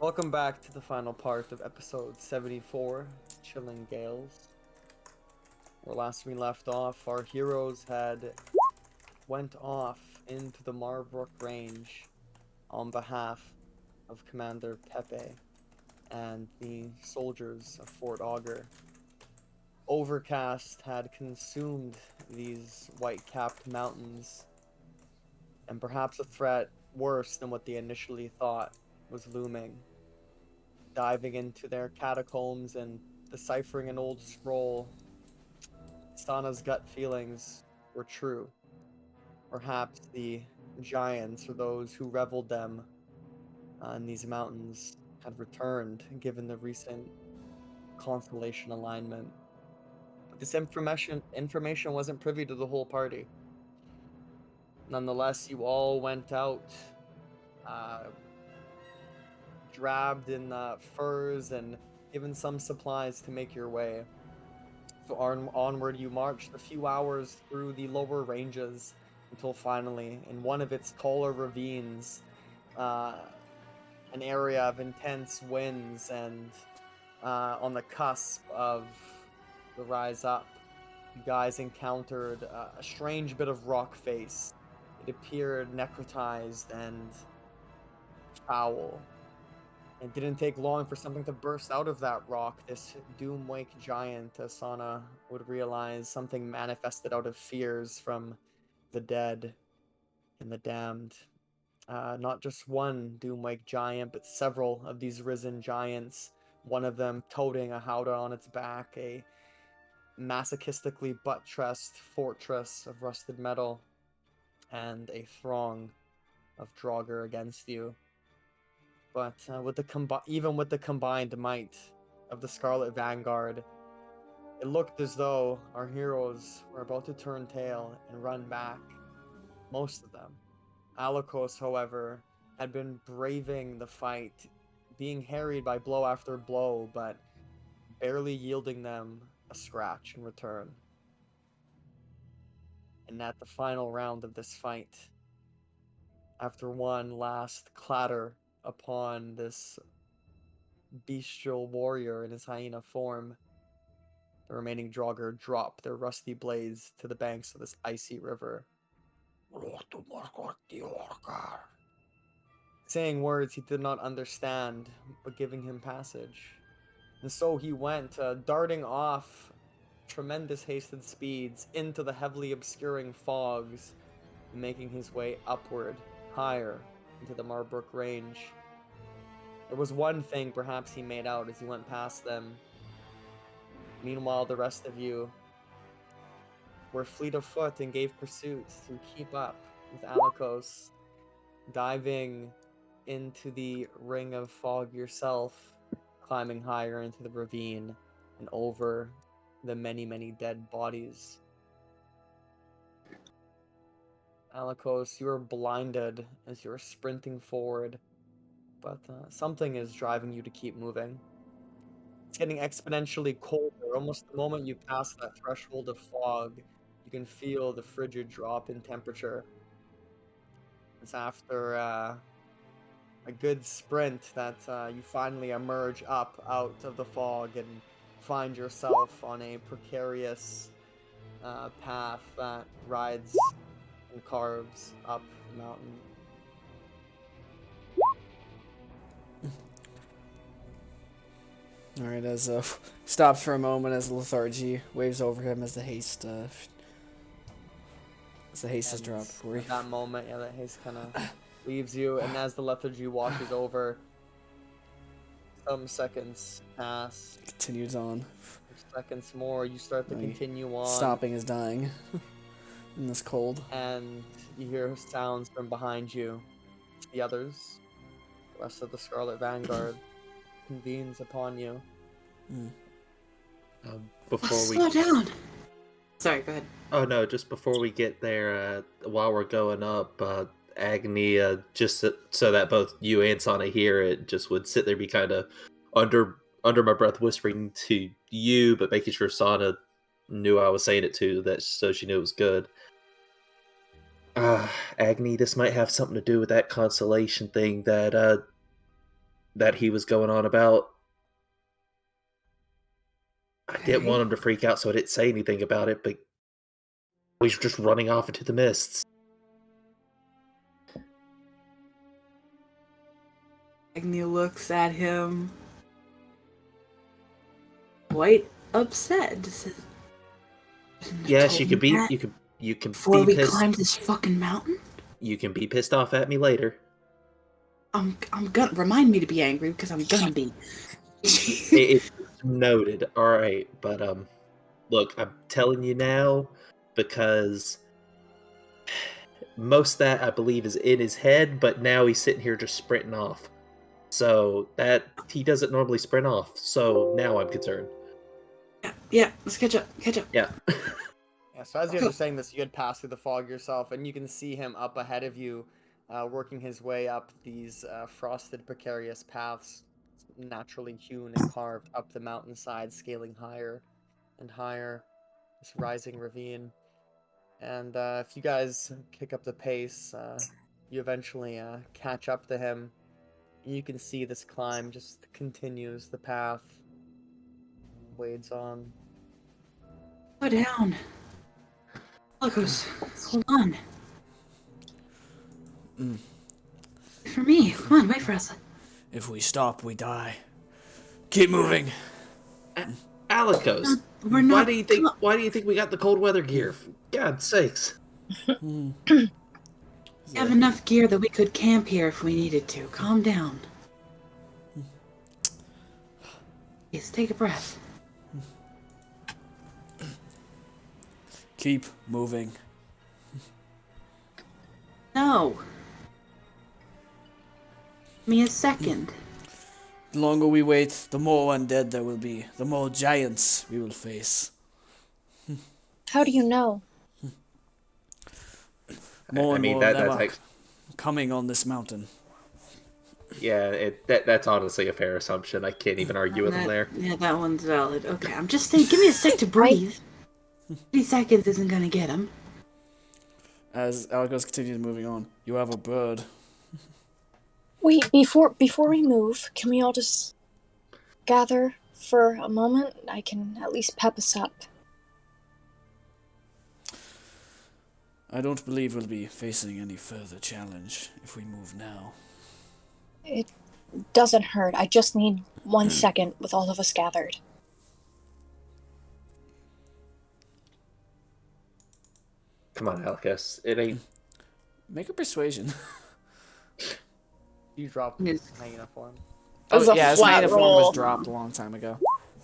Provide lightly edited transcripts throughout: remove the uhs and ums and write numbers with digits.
Welcome back to the final part of episode 74, Chilling Gales. Where last we left off, our heroes had went off into the Marbrook Range on behalf of Commander Pepe and the soldiers of Fort Augur. Overcast had consumed these white-capped mountains, and perhaps a threat worse than what they initially thought was looming. Diving into their catacombs and deciphering an old scroll, Sana's gut feelings were true. Perhaps the giants, or those who reveled them in these mountains, had returned given the recent constellation alignment. But this information wasn't privy to the whole party. Nonetheless, you all went out uh, drabbed in furs and given some supplies to make your way. So onward you marched a few hours through the lower ranges until finally, in one of its taller ravines, uh, an area of intense winds and on the cusp of the rise up, you guys encountered a strange bit of rock face. It appeared necrotized and foul. It didn't take long for something to burst out of that rock. This Doomwake giant, Asana would realize, something manifested out of fears from the dead and the damned. Not just one Doomwake giant, but several of these risen giants. One of them toting a howdah on its back, a masochistically buttressed fortress of rusted metal, and a throng of Draugr against you. But even with the combined might of the Scarlet Vanguard, it looked as though our heroes were about to turn tail and run back. Most of them. Alikos, however, had been braving the fight, being harried by blow after blow, but barely yielding them a scratch in return. And at the final round of this fight, after one last clatter upon this bestial warrior in his hyena form, the remaining Draugr drop their rusty blades to the banks of this icy river. Saying words he did not understand, but giving him passage. And so he went, darting off tremendous hasted speeds into the heavily obscuring fogs, making his way upward, higher, into the Marbrook Range. There was one thing perhaps he made out as he went past them. Meanwhile, the rest of you were fleet of foot and gave pursuit to keep up with Alikos, diving into the ring of fog yourself, climbing higher into the ravine and over the many, many dead bodies. Alikos, you are blinded as you are sprinting forward, but something is driving you to keep moving. It's getting exponentially colder. Almost the moment you pass that threshold of fog, you can feel the frigid drop in temperature. It's after a good sprint that you finally emerge up out of the fog and find yourself on a precarious path that rides and carves up the mountain. All right, as stops for a moment as lethargy waves over him as the haste is dropped. At that moment, yeah, that haste kind of leaves you, and as the lethargy washes over, some seconds pass. Continues on. Seconds more, you start to continue on. Stopping is dying in this cold. And you hear sounds from behind you. The others, the rest of the Scarlet Vanguard, convenes upon you. Before we slow down. Sorry, go ahead. Oh no, just before we get there, while we're going up, Agni, just so that both you and Sana hear it, just would sit there, be kind of under my breath whispering to you, but making sure Sana knew I was saying it too, that so she knew it was good. Agni, this might have something to do with that constellation thing that that he was going on about. I didn't want Okay. him to freak out, so I didn't say anything about it, but he's just running off into the mists. Agni looks at him, quite upset. Says, "Shouldn't have Yes, told you me could be that you can before be we pissed. climbed this fucking mountain. You can be pissed off at me later. I'm gonna remind me to be angry because I'm gonna be." It's noted. All right, but look, I'm telling you now because most of that I believe is in his head, but now he's sitting here just sprinting off. So that he doesn't normally sprint off. So now I'm concerned. Yeah, let's catch up. Yeah. Yeah, so as you guys are saying this, you had passed through the fog yourself, and you can see him up ahead of you, working his way up these frosted, precarious paths, naturally hewn and carved up the mountainside, scaling higher and higher, this rising ravine. And if you guys kick up the pace, you eventually catch up to him. And you can see this climb just continues. The path wades on. Slow down. Locos, hold on. For me, come on, wait for us. If we stop, we die. Keep moving. Alikos, We're not. why do you think we got the cold weather gear? For God's sakes. We have enough gear that we could camp here if we needed to. Calm down. Yes, take a breath. Keep moving. No. Give me a second. The longer we wait, the more undead there will be. The more giants we will face. How do you know? More and more of that's them are like, coming on this mountain. yeah, that's honestly a fair assumption. I can't even argue with him there. Yeah, that one's valid. Okay, I'm just saying, give me a sec to breathe. 30 seconds isn't gonna get him. As Alikos continues moving on, you have a bird. Wait, before we move, can we all just gather for a moment? I can at least pep us up. I don't believe we'll be facing any further challenge if we move now. It doesn't hurt. I just need 1 second with all of us gathered. Come on, Alikos. It ain't. Make a persuasion. You dropped Yes. hyena form. It was a his flat hyena form roll. was dropped a long time ago.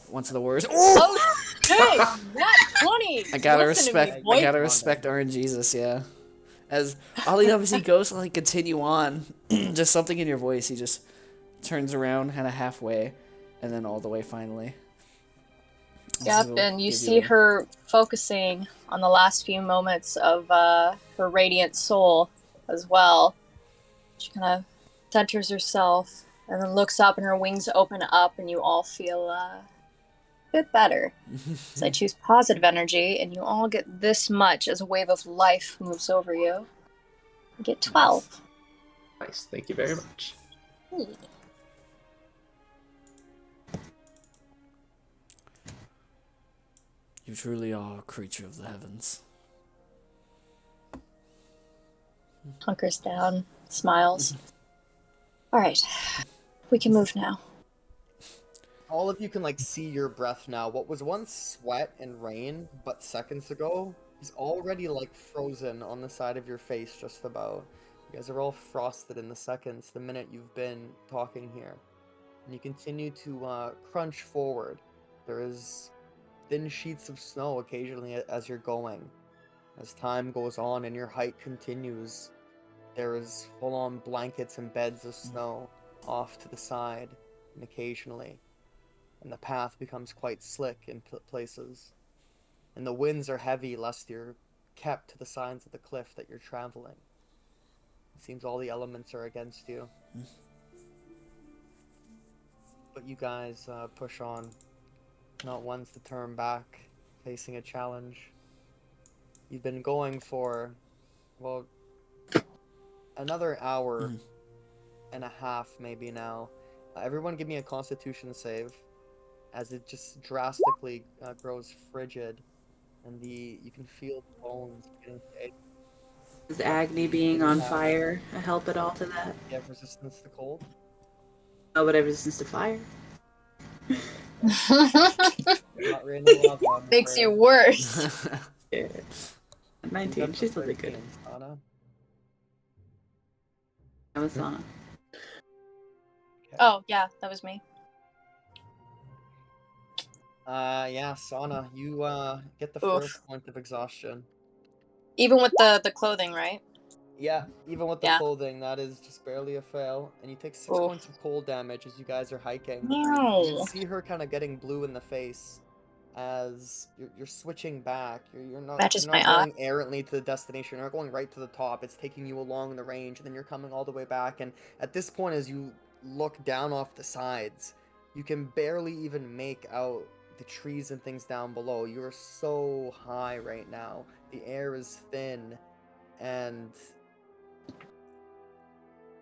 Once of the worst. Oh, hey, that's 20. I gotta Listen to me, respect. boy. I gotta respect RNGesus, yeah. As all he does is he goes to like continue on, just something in your voice. He just turns around, kind of halfway, and then all the way finally. Yep, So and you give see her focusing on the last few moments of her radiant soul as well. She kind of centers herself and then looks up, and her wings open up, and you all feel a bit better. So I choose positive energy, and you all get this much as a wave of life moves over you. You get 12. Nice. Thank you very much. You truly are a creature of the heavens. Hunkers down, smiles. All right, we can move now. All of you can like see your breath now. What was once sweat and rain, but seconds ago, is already like frozen on the side of your face just about. You guys are all frosted in the seconds, the minute you've been talking here. And you continue to crunch forward. There is thin sheets of snow occasionally as you're going. As time goes on and your hike continues, there is full-on blankets and beds of snow off to the side and occasionally. And the path becomes quite slick in places. And the winds are heavy lest you're kept to the sides of the cliff that you're traveling. It seems all the elements are against you. But you guys push on, not once to turn back, facing a challenge. You've been going for, well, another hour and a half maybe now, Everyone give me a Constitution save, as it just drastically grows frigid, and you can feel the bones getting to Is Agni being on have- fire a help at all to that? You have resistance to cold. Oh, but I have resistance to fire. Not raining lava, I'm Makes you afraid. worse. Yeah. You 19, got she's the really good. 13, Sana. Amazona. Okay. Oh, yeah, that was me. Yeah, Sana, you get the Oof. first point of exhaustion. Even with the clothing, right? Yeah, even with the Yeah. clothing, that is just barely a fail. And you take 6 Oof. points of cold damage as you guys are hiking. No. You see her kind of getting blue in the face as you're switching back. Matches You're my not eye. going errantly to the destination. You're not going right to the top. It's taking you along the range, and then you're coming all the way back. And at this point, as you look down off the sides, you can barely even make out the trees and things down below. You are so high right now. The air is thin, and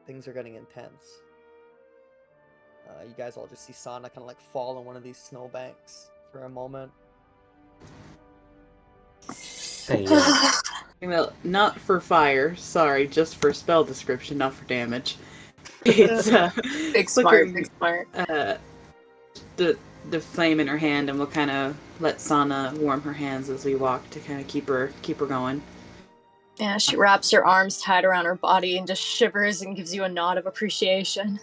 things are getting intense. You guys all just see Sana kind of like fall on one of these snowbanks for a moment. Hey, Well, not for fire. Sorry, just for spell description, not for damage. It's Big smart, flickering, big smart. the flame in her hand, and we'll kind of let Sana warm her hands as we walk to kind of keep her going. Yeah, she wraps her arms tight around her body and just shivers and gives you a nod of appreciation.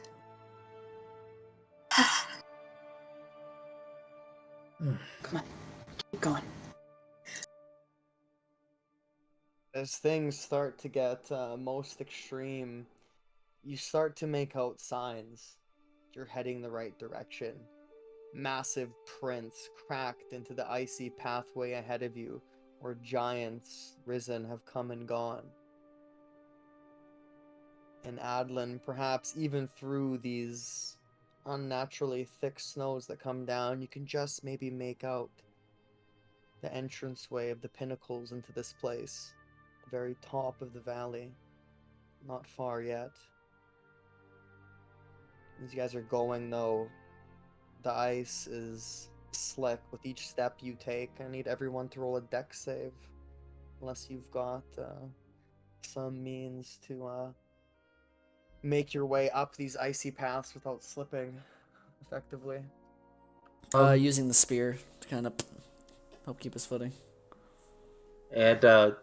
Keep going. As things start to get most extreme, you start to make out signs. You're heading the right direction. Massive prints cracked into the icy pathway ahead of you, where giants risen have come and gone. And Adlin, perhaps even through these unnaturally thick snows that come down, you can just maybe make out the entranceway of the pinnacles into this place. The very top of the valley. Not far yet. As you guys are going, though, the ice is slick with each step you take. I need everyone to roll a dex save. Unless you've got some means to make your way up these icy paths without slipping effectively. Using the spear to kind of help keep his footing. and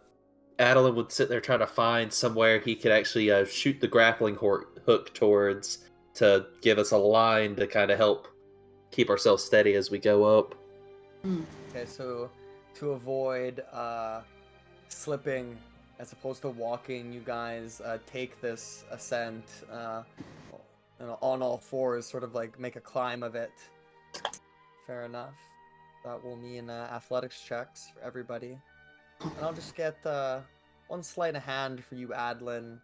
Adeline would sit there trying to find somewhere he could actually shoot the grappling hook towards to give us a line to kind of help keep ourselves steady as we go up. Okay, so to avoid slipping as opposed to walking, you guys take this ascent on all fours, sort of like make a climb of it. Fair enough. That will mean athletics checks for everybody. And I'll just get one sleight of hand for you, Adlin,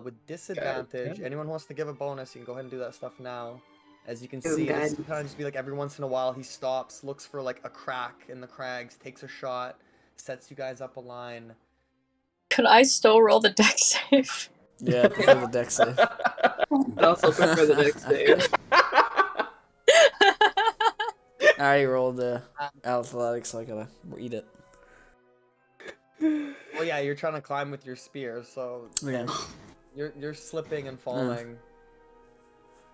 with disadvantage. damn it. Anyone who wants to give a bonus, you can go ahead and do that stuff now. As you can Oh, see, this God. will kind of just be like every once in a while he stops, looks for like a crack in the crags, takes a shot, sets you guys up a line. Could I still roll the deck save? Yeah, prefer the deck save. I also prefer the dex save. I already rolled the athletics, so I gotta eat it. Well, yeah, you're trying to climb with your spear, so Yeah. you're slipping and falling.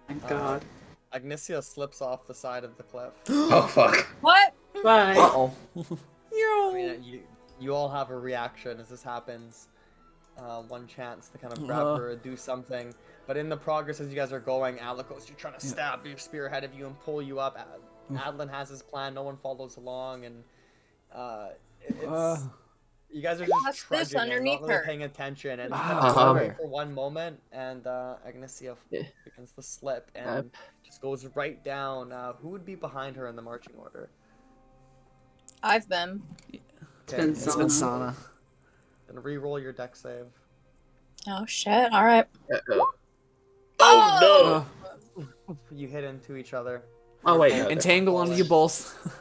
Thank God. Agnesia slips off the side of the cliff. Oh fuck! What? Bye. Uh-oh. I mean, you all have a reaction as this happens. One chance to kind of grab her or do something. But in the progress as you guys are going, Alikos, you're trying to stab your spear ahead of you and pull you up. Adlin has his plan, no one follows along, and it's... You guys are just What's trudging this and underneath not really her? paying attention, and you Wow, kind of clever. wait for one moment, and Agnesia Yeah. begins to slip and just goes right down. Who would be behind her in the marching order? I've been. It's been It's been Sana. Sana. Then re-roll your deck save. Oh shit! All right. Uh-oh. Oh no! You hit into each other. Oh wait, You're no, both Entangle on falling. you both.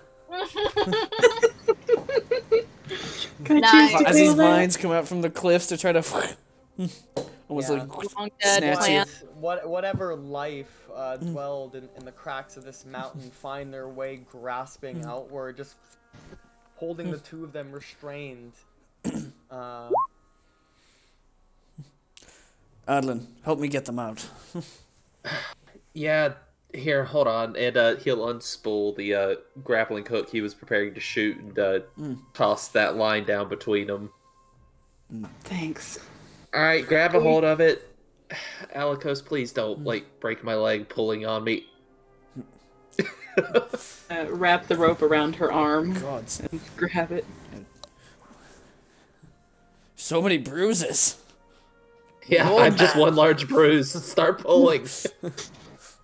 Can I Nice. choose to As these feel that? vines come out from the cliffs to try to Almost Yeah. like Long dead snatch plant. you. Whatever life dwelled in the cracks of this mountain find their way grasping outward, just holding the two of them restrained. Adlin, help me get them out. Yeah, here, hold on, and he'll unspool the grappling hook he was preparing to shoot and toss that line down between them. Thanks. All right, grab a hold of it, Alikos. Please don't break my leg pulling on me. Wrap the rope around her arm Gods. and grab it. So many bruises. Yeah, Oh, I'm just man. one large bruise. Start pulling.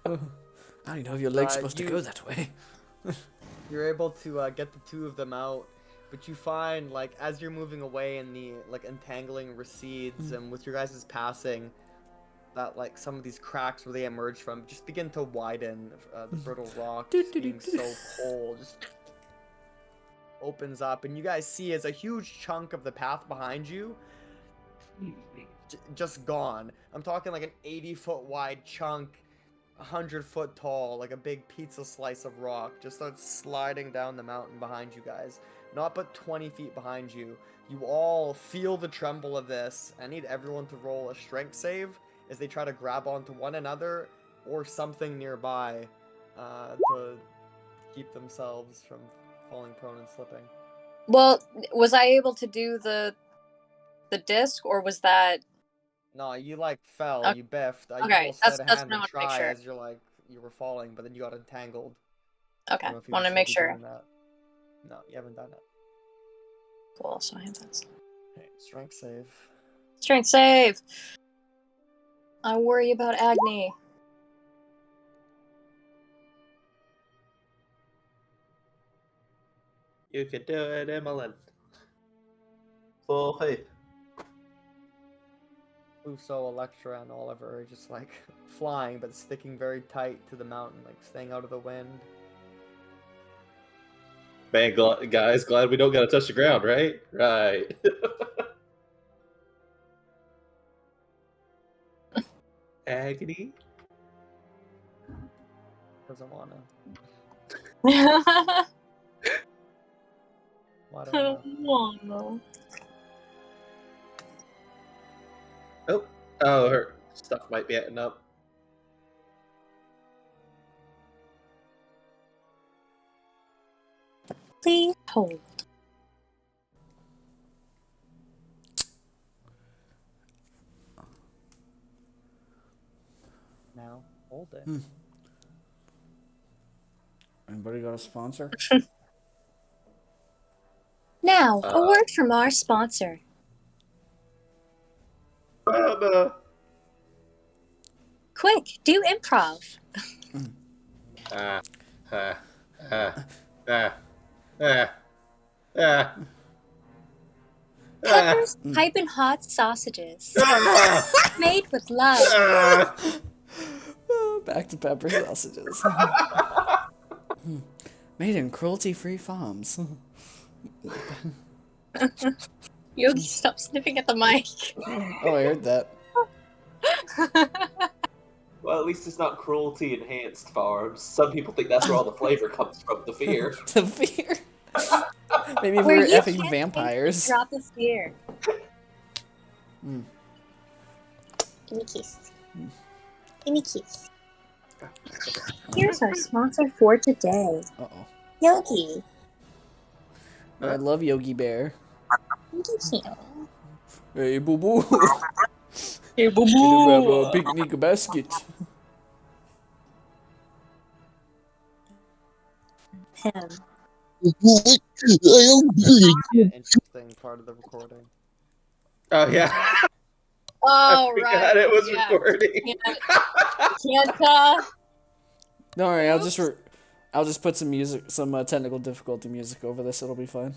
I don't know if your leg's supposed you- to go that way. You're able to get the two of them out, but you find, like, as you're moving away and the, like, entangling recedes, and with your guys' passing, that, like, some of these cracks where they emerge from just begin to widen. The brittle rock just being so cold just opens up, and you guys see as a huge chunk of the path behind you just gone. I'm talking like an 80-foot wide chunk, 100-foot tall, like a big pizza slice of rock, just starts sliding down the mountain behind you guys. Not but 20 feet behind you. You all feel the tremble of this. I need everyone to roll a strength save as they try to grab onto one another or something nearby to keep themselves from falling prone and slipping. Well, was I able to do the disc, or was that? No, you like fell, Okay. you biffed. You Okay, roll sleight of that's hand what I and wanted to make try sure. as you're like you were falling, but then you got entangled. Okay, I don't know if you want would to still make be sure. doing that. No, you haven't done it. Cool. So I have that. Okay, strength save. Strength save. I worry about Agni. You can do it, Emmeline. Full faith. Uso, Electra, and Oliver are just like flying, but sticking very tight to the mountain, like staying out of the wind. Man, guys, glad we don't gotta touch the ground, right? Right. Agony? Doesn't wanna. I Why do I don't not? wanna. Oh, her stuff might be acting up. Please hold. Now, hold it. Anybody got a sponsor? Now, a word from our sponsor. Quick, do improv. Ah, ah, ah, ah, ah, ah. Peppers, piping hot sausages. Made with love. Back to pepper sausages. Made in cruelty-free farms. Yogi, stop sniffing at the mic. Oh, I heard that. Well, at least it's not cruelty enhanced farms. Some people think that's where all the flavor comes from, the fear. The fear. Maybe Where we're you effing can't vampires. Drop of fear. Give me a kiss. Give me a kiss. Here's our sponsor for today. Uh-oh. Yogi. I love Yogi Bear. Thank you. Hey, boo-boo. Hey, boo Gonna grab a picnic basket. Him. Interesting part of the recording. Oh, yeah. Oh, I forgot right. it was Yeah. recording. Can't, Don't worry, I'll just put some music, some technical difficulty music over this. It'll be fine.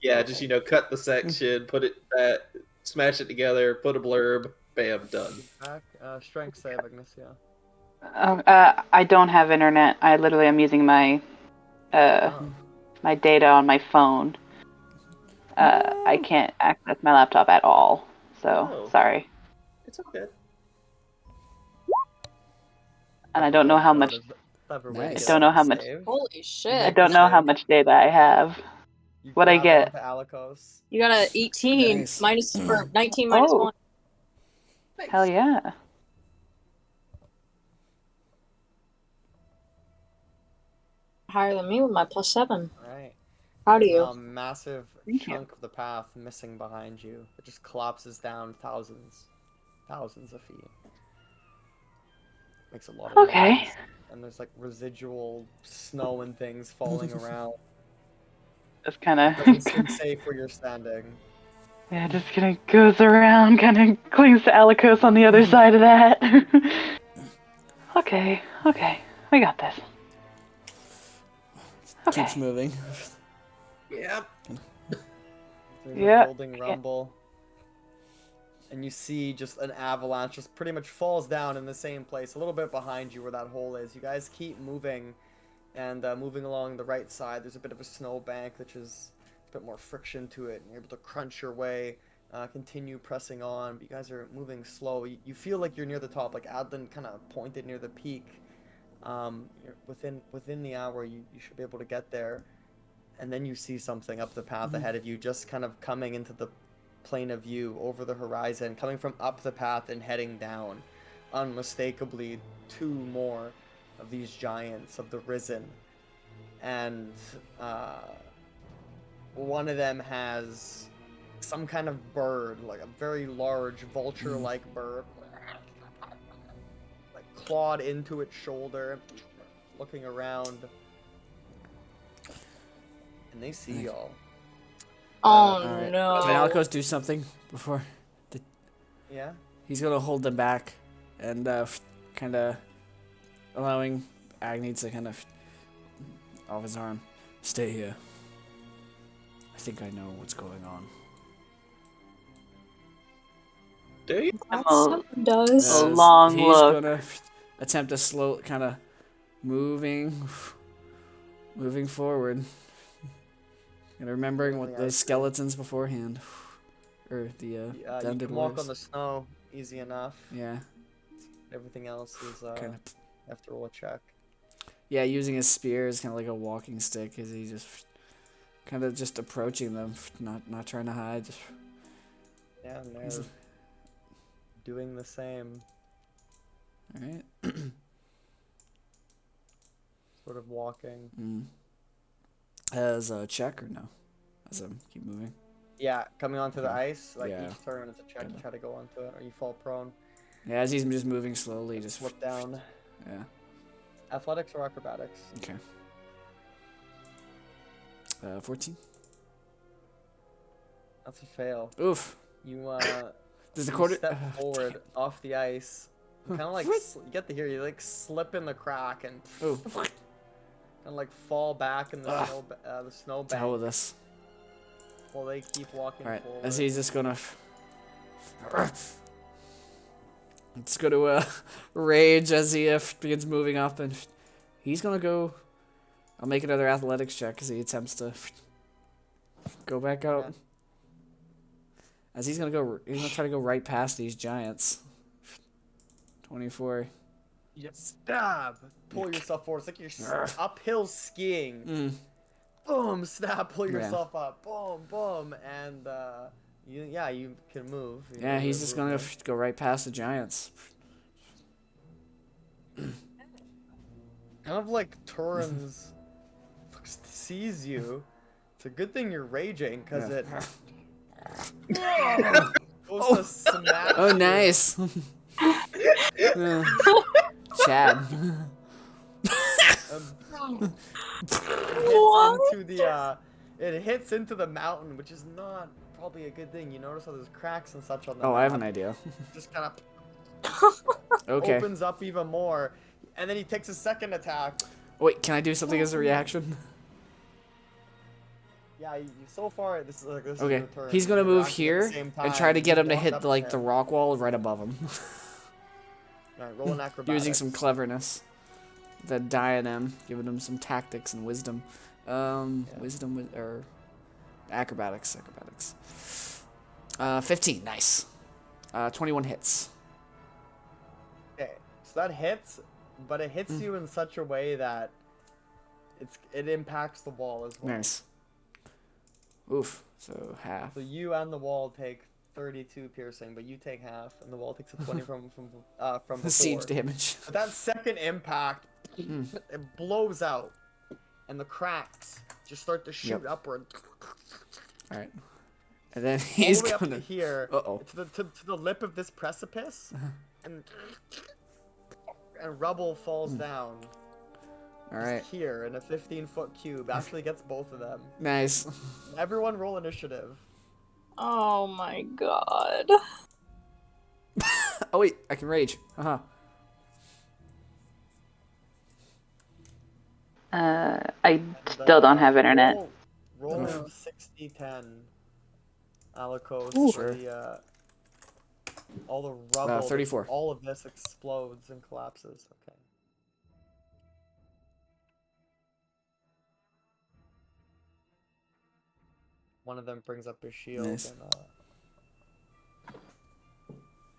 Yeah, just, cut the section, put it back, smash it together, put a blurb, bam, done. Back, strength save, Ignacio. I don't have internet. I literally am using my my data on my phone. I can't access my laptop at all. So Oh. sorry. It's okay. And I don't know how much. That is a clever way to Nice. get I don't know out how of the much- save. Holy You shit. I make don't the know how save. much data I have. You What'd I grab get? onto Alikos. You got a 18 Nice. minus or 19 minus Oh. 1. Hell yeah. Higher than me with my +7. Right. Proud of you. Massive Thank you. chunk of the path missing behind you. It just collapses down thousands of feet. Makes a lot of Okay. noise. And there's like residual snow and things falling around. Just kind Doesn't of. seem safe where you're standing. Yeah, just kind of goes around, kind of clings to Alikos on the other side of that. Okay, we got this. Okay. Keeps moving. Yep. There's Yeah. a building rumble. And you see just an avalanche just pretty much falls down in the same place, a little bit behind you where that hole is. You guys keep moving, and moving along the right side, there's a bit of a snowbank, which is a bit more friction to it, and you're able to crunch your way, continue pressing on, but you guys are moving slow. You feel like you're near the top, like Adlin kind of pointed near the peak. You're within the hour, you should be able to get there. And then you see something up the path ahead of you, just kind of coming into the plane of view over the horizon, coming from up the path and heading down. Unmistakably, two more of these giants of the Risen. And one of them has some kind of bird, like a very large vulture-like bird, like clawed into its shoulder, looking around. And they see y'all. Oh Alright. no. Can Alikos do something before? Yeah? He's gonna hold them back and kind of allowing Agni to kind of off his arm. Stay here. I think I know what's going on. Do you? That's Oh. what it does. A long he's look. gonna attempt to slow, kind of moving forward, and remembering what the skeletons beforehand, or the You den can walk dwarves. on the snow easy enough. Yeah, Everything else is kind of. you have to roll a check. Yeah, using his spear is kind of like a walking stick. Is he just kind of just approaching them, not trying to hide. Just, Yeah, and they're He's- doing the same. all right. Sort of walking. Mm. As a check or no? As I keep moving. Yeah, coming onto the Okay. ice, like Yeah. each turn is a check to Kinda. try to go onto it, or you fall prone. Yeah, as he's just moving slowly, just Slip down. Yeah. Athletics or acrobatics? Okay. 14. That's a fail. Oof. You Does the you quarter step forward off the ice. Kind of like you get to hear you like slip in the crack and Oh. and like fall back in the the snow To hell with bank this. while they keep walking Alright, forward. as he's just gonna. It's gonna rage as he begins moving up, and he's gonna go. I'll make another athletics check as he attempts to go back out. Okay. As he's gonna try to go right past these giants. 24. You just stab, pull yourself forward. It's like you're uphill skiing. Mm. Boom, snap, pull Yeah. yourself up. Boom, boom, and you can move. You Yeah, know, he's the just gonna movement. go right past the giants. Kind of like Turin's sees you. It's a good thing you're raging, because Yeah. it goes to smack Oh, you. nice. Chad. It hits into the mountain, which is not probably a good thing. You notice how there's cracks and such on the Oh, I have an map. idea. Just kind of Okay. opens up even more, and then he takes a second attack. Wait, can I do something as a reaction? Yeah, so far this is like this Okay. is your turn. He's gonna You're move acting at the here same and try to time. get You him to walk hit up the, like to the him. rock wall right above him. Alright, roll an acrobatics. Using some cleverness. The diadem, giving him some tactics and wisdom. Wisdom or acrobatics. 15, nice. 21 hits. So that hits, but it hits you in such a way that it impacts the wall as well. Nice. Oof. So half. So you and the wall take 32 piercing, but you take half, and the wall takes a 20 from before. Siege damage. But that second impact, it blows out, and the cracks just start to shoot upward. All right. And then All he's the way up gonna. to here, Uh-oh. to the lip of this precipice, and rubble falls down. All Just right. here in a 15-foot cube. Actually gets both of them. Nice. Everyone roll initiative. Oh my god. Oh wait, I can rage. Uh-huh. I still don't have internet. Roll 60-10. Alikos, Ooh. for the all the rubble. 34. All of this explodes and collapses. Okay. One of them brings up his shield Nice. and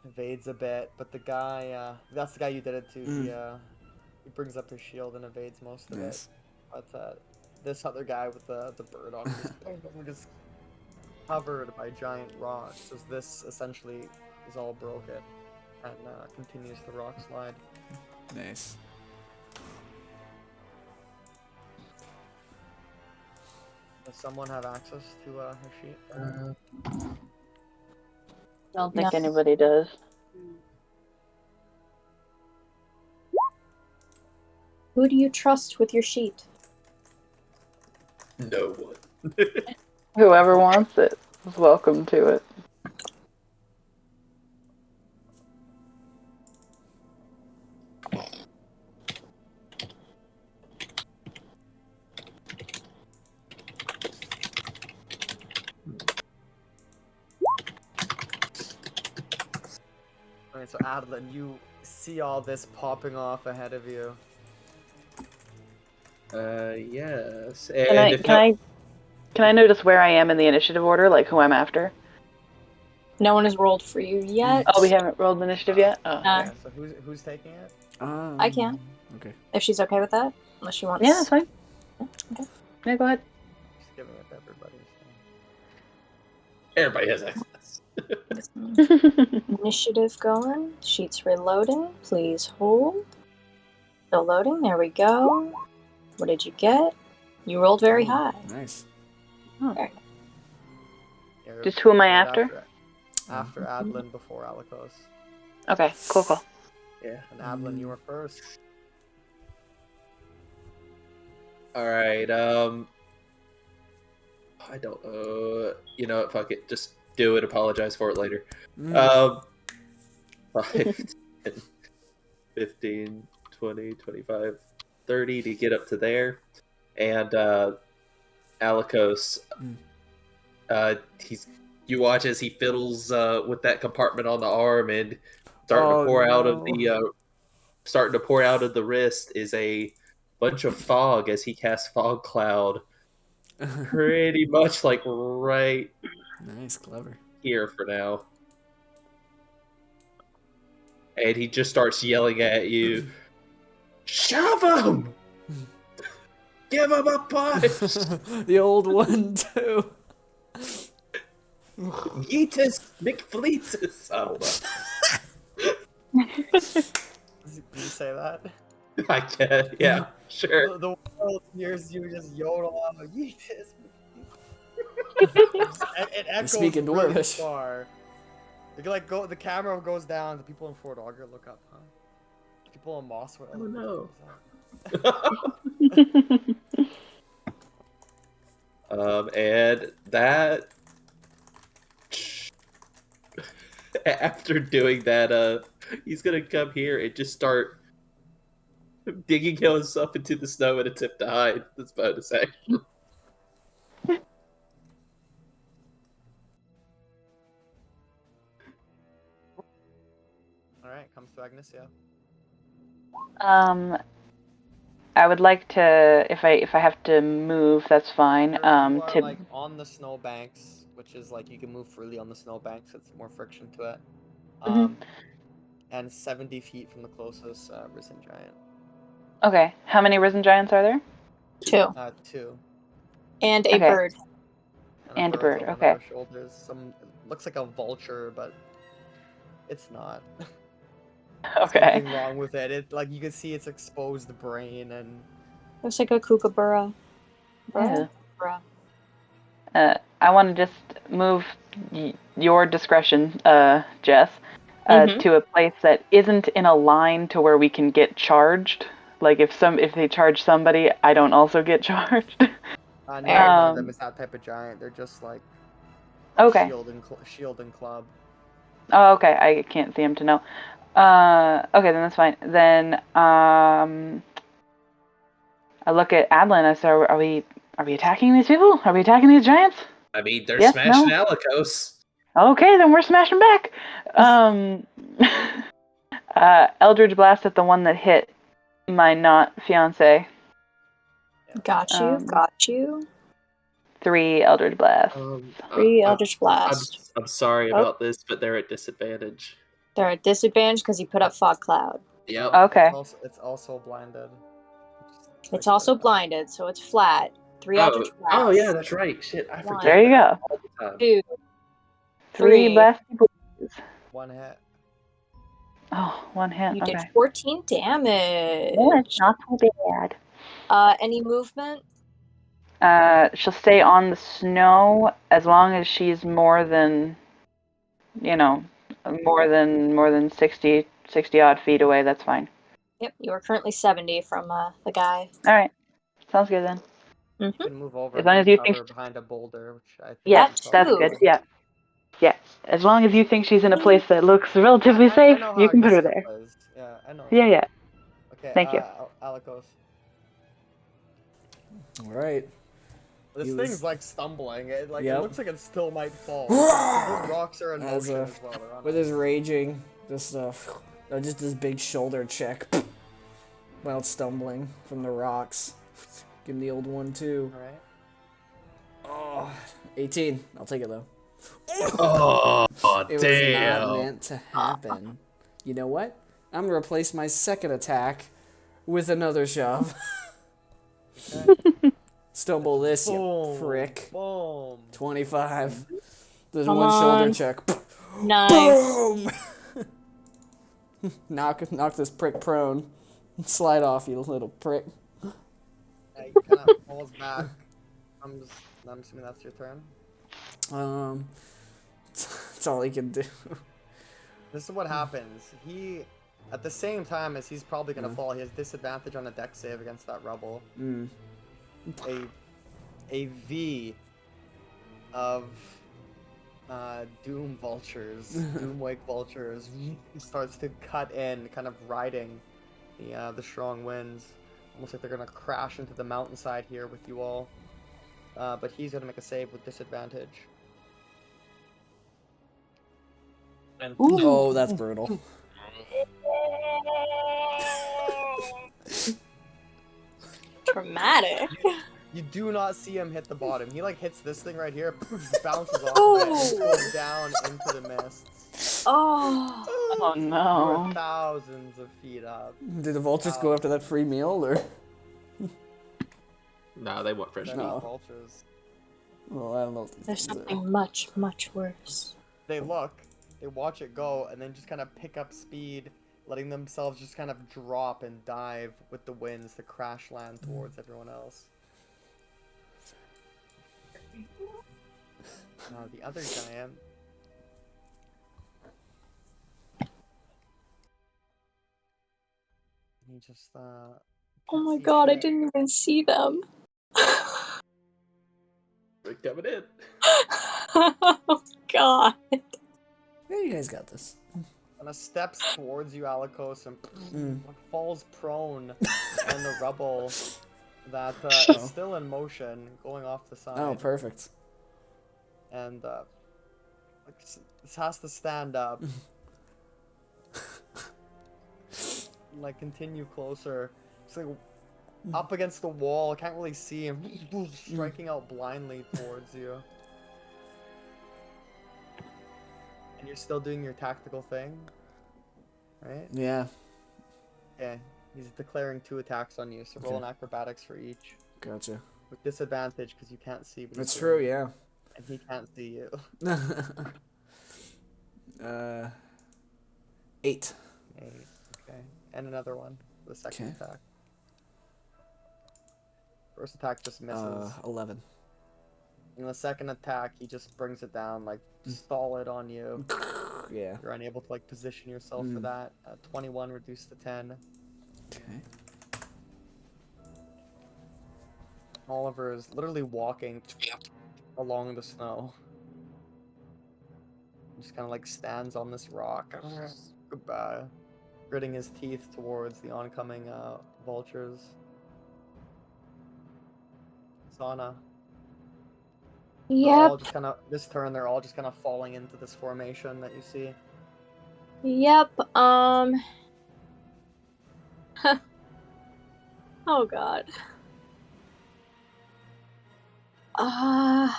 evades a bit, but the guy, that's the guy you did it to. He brings up his shield and evades most of Nice. it. But this other guy with the bird on him is covered by giant rocks, as this essentially is all broken and continues the rock slide. Nice. Does someone have access to her sheet? I don't think No. anybody does. Who do you trust with your sheet? No one. Whoever wants it is welcome to it. Okay, so Adlin, you see all this popping off ahead of you. Yes. Can And I notice where I am in the initiative order, like who I'm after? No one has rolled for you yet. Oh, we haven't rolled initiative yet? Oh. Yeah, so who's taking it? I can. Okay. If she's okay with that. Unless she wants. Yeah, that's fine. Okay. Yeah, go ahead. Just giving it to everybody. everybody has access. Get some initiative going. Sheets reloading. Please hold. Still loading. There we go. What did you get? You rolled very high. Nice. Yeah, Just who am I right after? After Adlin, before Alikos. Okay, cool. Yeah. And Adlin, you were first. All right. I don't know. You know what? Fuck it. Just do it. Apologize for it later. 5, 10, 15, 20, 25, 30 to get up to there. And Alikos, you watch as he fiddles with that compartment on the arm and starting to pour out of the wrist is a bunch of fog as he casts fog cloud. Pretty much like right Nice, clever. here for now. And he just starts yelling at you, "Shove him! Give him a punch! The old one too. Yeetus McFleetus!" Oh, Did you say that? I can, yeah, sure. The world hears you just yodel out, Yeetus. It echoes speak in really Dwarvish. far. You can like the camera goes down. The people in Fort Auger look up, huh? People in Mosswood. Oh no. And that after doing that, he's gonna come here and just start digging himself into the snow in a attempt to hide. That's bonus action. All right, comes to Agnesia. I would like to, if I have to move, that's fine. You are To like on the snowbanks, which is like you can move freely on the snowbanks. It's more friction to it. and 70 feet from the closest risen giant. Okay. How many risen giants are there? 2. 2. And a Okay. bird. And a bird, on one okay. of their shoulders. Looks like a vulture, but it's not. Okay. Something wrong with it. Like you can see its exposed brain and. Looks like a kookaburra. Yeah. Burra? I want to just move your discretion, Jess, Mhm. to a place that isn't in a line to where we can get charged. Like if they charge somebody, I don't also get charged. Neither one of them is that type of giant. They're just like Okay. shield and club. Oh, okay. I can't see him to know. Okay, then that's fine. Then I look at Adlin. I say, are we attacking these people? Are we attacking these giants? I mean, they're Yes, smashing no? Alikos. Okay, then we're smashing back. Eldritch Blast at the one that hit my not fiance. Got you. Got you. 3 Eldritch Blast. 3 Eldritch Blast. I'm sorry Oh. about this, but they're at disadvantage. They're at disadvantage because he put up Fog Cloud. Yep. Okay. It's also blinded. It's also blinded, so it's flat. 3 Eldritch Blast. Oh yeah, that's right. Shit, I forget. There you that go. all the time. 2. 3 3. blast. 1 hit. Oh, 1 hit. You Okay. did 14 damage. Yeah, it's not so bad. Any movement? She'll stay on the snow as long as she's more than, more than 60 odd feet away. That's fine. Yep, you are currently 70 from the guy. All right. Sounds good then. You can move over As long and as you cover think- behind a boulder, which I think Yeah, is that's probably good. fine. Yeah. Yeah. As long as you think she's in a place that looks relatively I safe, know you how can put her Gisela there. is. Yeah, I know. Yeah, yeah. Okay. Thank you. Alikos. All right. This He thing's was- like stumbling. It Yep. looks like it still might fall. Those rocks are in As motion a- as well. They're on With it. his raging, just this big shoulder check while stumbling from the rocks. Give him the old 1-2. All right. Oh, 18. I'll take it though. Oh, It was damn. not meant to happen. You know what? I'm gonna replace my second attack with another shove. Okay. Stumble this, you Boom. prick. Boom. 25. There's Come one shoulder on. check. Nice. Boom! knock this prick prone. Slide off, you little prick. Yeah, he kind of falls back. I'm assuming that's your turn. That's all he can do. This is what happens. He, at the same time as he's probably gonna fall, he has disadvantage on a dex save against that rubble. Mm. A V of doom vultures, doomwake vultures, starts to cut in, kind of riding the strong winds, almost like they're gonna crash into the mountainside here with you all. But he's gonna make a save with disadvantage. And Oh, that's brutal. Dramatic. you do not see him hit the bottom. He like hits this thing right here, bounces off of it, Oh. and goes down into the mists. Oh. Oh You no. are thousands of feet up. Did the vultures go after that free meal, or? No, they want fresh They're meat. not No. vultures. Well, I don't know. What these There's things are. something much, much worse. They look, they watch it go, and then just kind of pick up speed, letting themselves just kind of drop and dive with the winds to crash land towards everyone else. Now the other giant. He just Oh my he's god, I gonna- didn't even see them. They're coming in. Oh god. Yeah, you guys got this. Kind of steps towards you, Alikos, and Mm. falls prone on the rubble that Oh. is still in motion, going off the side. Oh, perfect. And this has to stand up. Like continue closer. It's like up against the wall. Can't really see him. Striking out blindly towards you. And you're still doing your tactical thing. right? Yeah. Okay. He's declaring 2 attacks on you, so roll an acrobatics for each. Gotcha. With disadvantage because you can't see. But That's true, yeah. And he can't see you. 8. 8. Okay. And another one. The second attack. First attack just misses. 11. And the second attack, he just brings it down like solid on you. Yeah. You're unable to like position yourself for that. 21 reduced to 10. Okay. Oliver is literally walking along the snow. Just kind of like stands on this rock. Goodbye. Gritting his teeth towards the oncoming vultures. Sana. They're all Yep. just kind of, this turn, they're all just kind of falling into this formation that you see. Yep. Oh god. I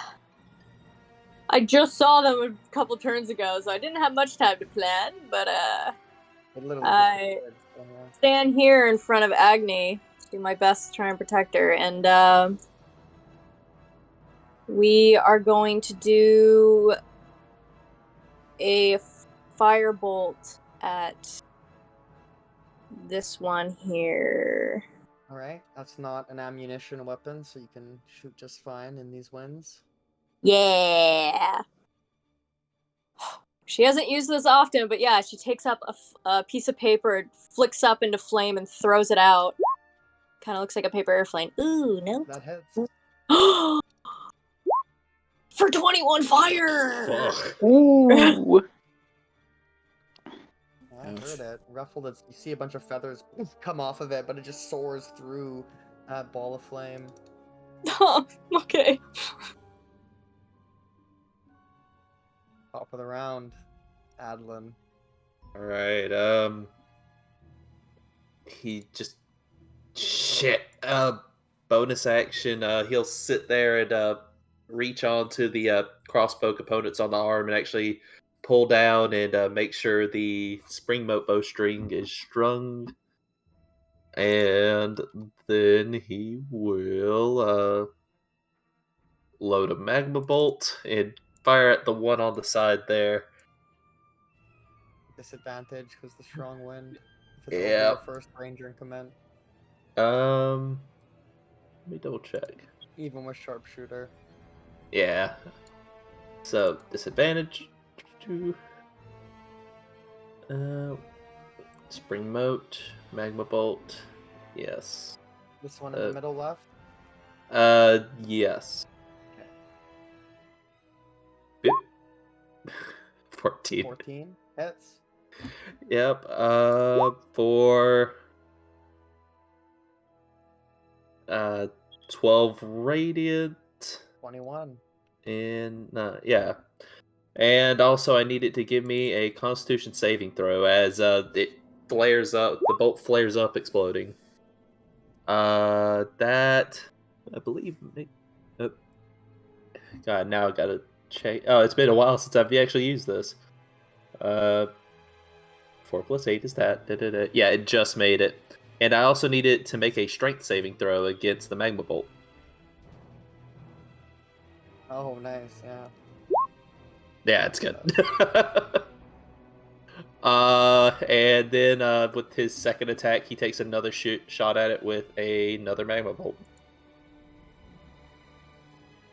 just saw them a couple turns ago, so I didn't have much time to plan, but It literally I just appeared, so, stand here in front of Agni, do my best to try and protect her, and we are going to do a firebolt at this one here. Alright, that's not an ammunition weapon, so you can shoot just fine in these winds. Yeah. She hasn't used this often, but yeah, she takes up a piece of paper, flicks up into flame, and throws it out. Kind of looks like a paper airplane. Ooh, no. That hits. For 21 fire! Fuck. Ooh. I heard it. Ruffled it. You see a bunch of feathers come off of it, but it just soars through that ball of flame. Oh, okay. Top of the round, Adlin. Alright, he just shit. Bonus action, he'll sit there and reach onto the crossbow components on the arm and actually pull down and make sure the spring moat bowstring is strung. And then he will load a magma bolt and fire at the one on the side there. Disadvantage because the strong wind. If it's over Yeah. your first ranger in command. Let me double check. Even with sharpshooter. Yeah. So disadvantage. Spring moat, magma bolt. Yes. This one in the middle left. Yes. Boop. 14. 14 hits. Yep. For 12 radiant. 21. And yeah. And also I need it to give me a constitution saving throw as it flares up, the bolt flares up exploding. That I believe God, now I gotta check. Oh, it's been a while since I've actually used this. 4 + 8 is that. Da, da, da. Yeah, it just made it. And I also need it to make a strength saving throw against the magma bolt. Oh, nice, yeah. Yeah, it's good. And then with his second attack, he takes another shot at it with another magma bolt.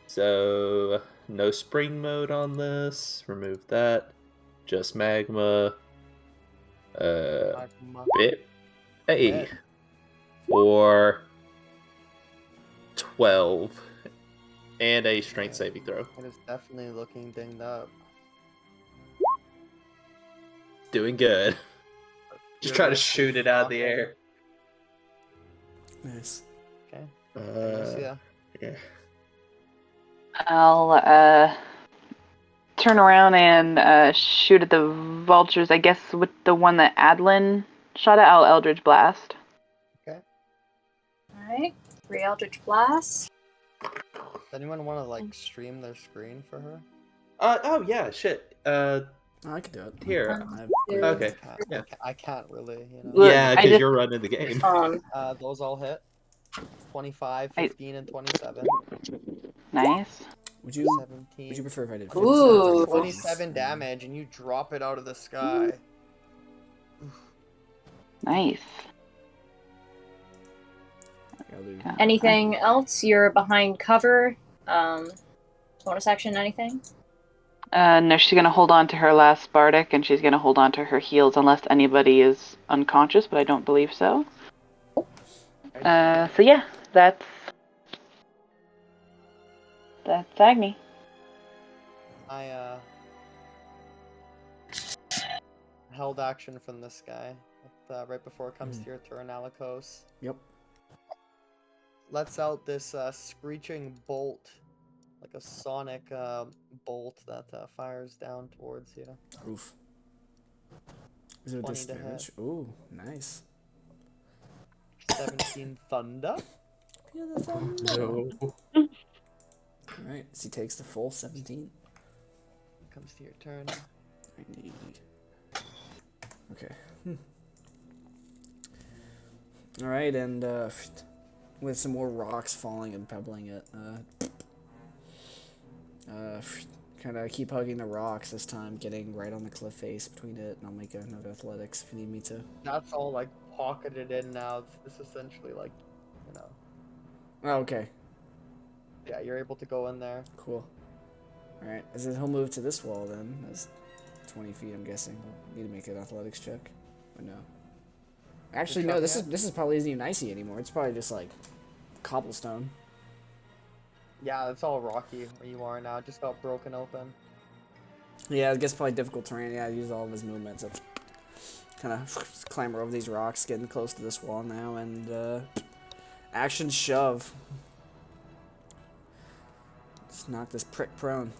So no spring mode on this. Remove that. Just magma. Magma. Bit. Hey. Hit. For 12. And a strength saving throw. It is definitely looking dinged up. Doing good. Just try to shoot it out of the air. Nice. Okay. Yeah. I'll turn around and shoot at the vultures. I guess with the one that Adlin shot at, I'll Eldritch Blast. Okay. Alright. 3 Eldritch Blasts. Does anyone want to like stream their screen for her? Oh yeah, shit. Oh, I can do it. Here. I have Dude. great- Okay. Yeah. I can't really, you know. Look, Yeah, I because just- you're running the game. Those all hit. 25, I- 15, and 27. Nice. Would you 17. prefer if I did 15? Ooh. 27 damage, and you drop it out of the sky. Nice. I'll do. Anything else? You're behind cover. Bonus action, anything? No, she's gonna hold on to her last bardic, and she's gonna hold on to her heals unless anybody is unconscious, but I don't believe so. So yeah, that's Agni. I held action from this guy right before it comes to your turn, Alikos. Yep. Lets out this screeching bolt, like a sonic bolt that fires down towards you. Oof. Is it a 20 to hit. disadvantage? Ooh, nice. 17 thunder. No. Alright, so he takes the full 17. Comes to your turn. I need. Okay. Alright, and with some more rocks falling and pebbling it, kind of keep hugging the rocks this time, getting right on the cliff face between it, and I'll make a note of athletics if you need me to. That's all like pocketed in now. This essentially like, you know. Oh, okay. Yeah, you're able to go in there. Cool. Alright, as he'll move to this wall then. That's 20 feet, I'm guessing. We'll need to make an athletics check. Or no. Actually, no, this is probably isn't even icy anymore. It's probably just like cobblestone. Yeah, it's all rocky where you are now. It just got broken open. Yeah, I guess probably difficult terrain. Yeah, use all of his movements. Kind of clamber over these rocks, getting close to this wall now, and action shove. Just knock this prick prone.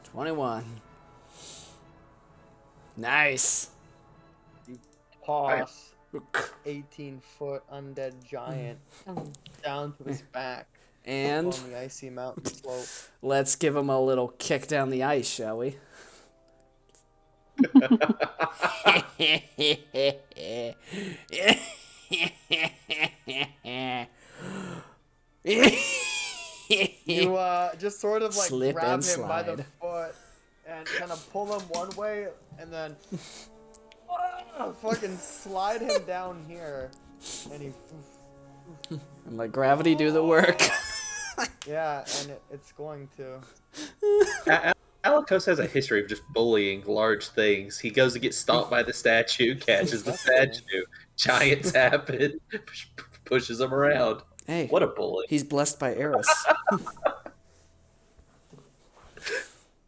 21. Nice. Toss 18-foot undead giant down to his back And on the icy mountain slope. let's give him a little kick down the ice, shall we? You just sort of like Slip grab and him by the slide. foot and kind of pull him one way and then fucking slide him down here. And he And let gravity do the work. yeah, and it's going to. Alikos has a history of just bullying large things. He goes to get stomped by the statue, catches the Definitely. statue, giants happen, pushes him around. Hey, What a bully. he's blessed by Eris.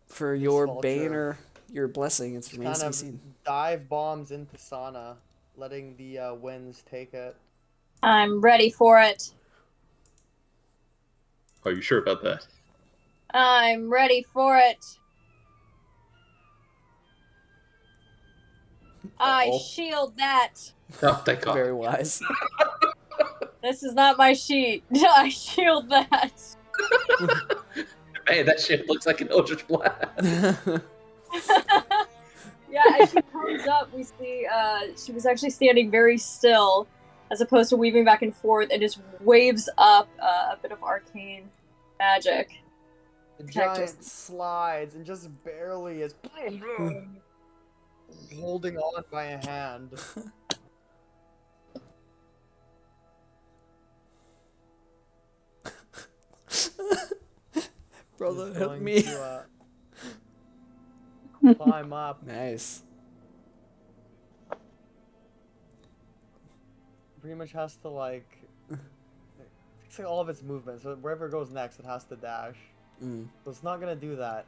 For your vulture bane or your blessing, it's remains Kind to be of seen. dive bombs into Sana, letting the winds take it. I'm ready for it. Are you sure about that? I'm ready for it. I Uh-oh. shield that. Oh, thank God. Very wise. This is not my sheet. I shield that. Man, that shit looks like an Eldritch Blast. Yeah, as she comes up, we see she was actually standing very still, as opposed to weaving back and forth, and just waves up a bit of arcane magic. The Protect giant us. slides and just barely is holding on by a hand. Brother, He's help going me. to, climb up. Nice. Pretty much has to like. It's like all of its movements. So wherever it goes next, it has to dash. Mm. So it's not gonna do that.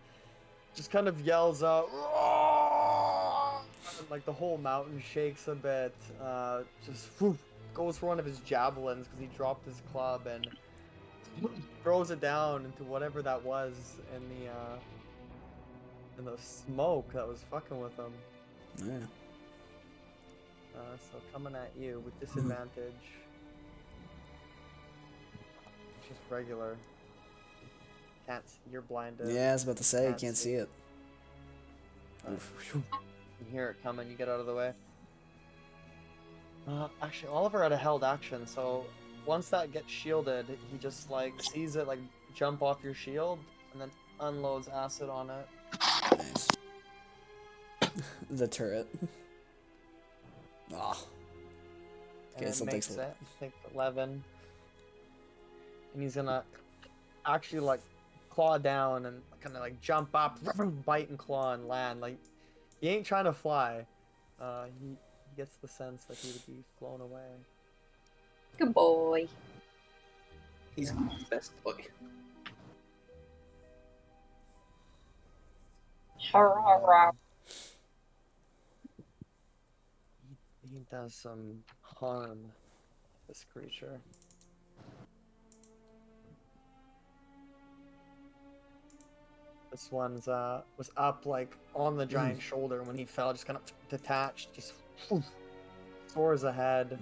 Just kind of yells out. And, like the whole mountain shakes a bit. Just goes for one of his javelins because he dropped his club and throws it down into whatever that was in the smoke that was fucking with him. Yeah. So coming at you with disadvantage. Just regular. can't. You're blinded. Yeah, I was about to say, you can't see it. You hear it coming. You get out of the way. Actually, Oliver had a held action, so once that gets shielded, he just like sees it like jump off your shield and then unloads acid on it. Nice. The turret. Ah. Okay, And so it it takes makes a it. Takes 11. And he's gonna actually like claw down and kind of like jump up, bite and claw and land. Like he ain't trying to fly. He gets the sense that he would be flown away. Good boy. He's the best boy. He does some harm to this creature. This one's was up like on the giant shoulder when he fell, just kind of detached, just soars ahead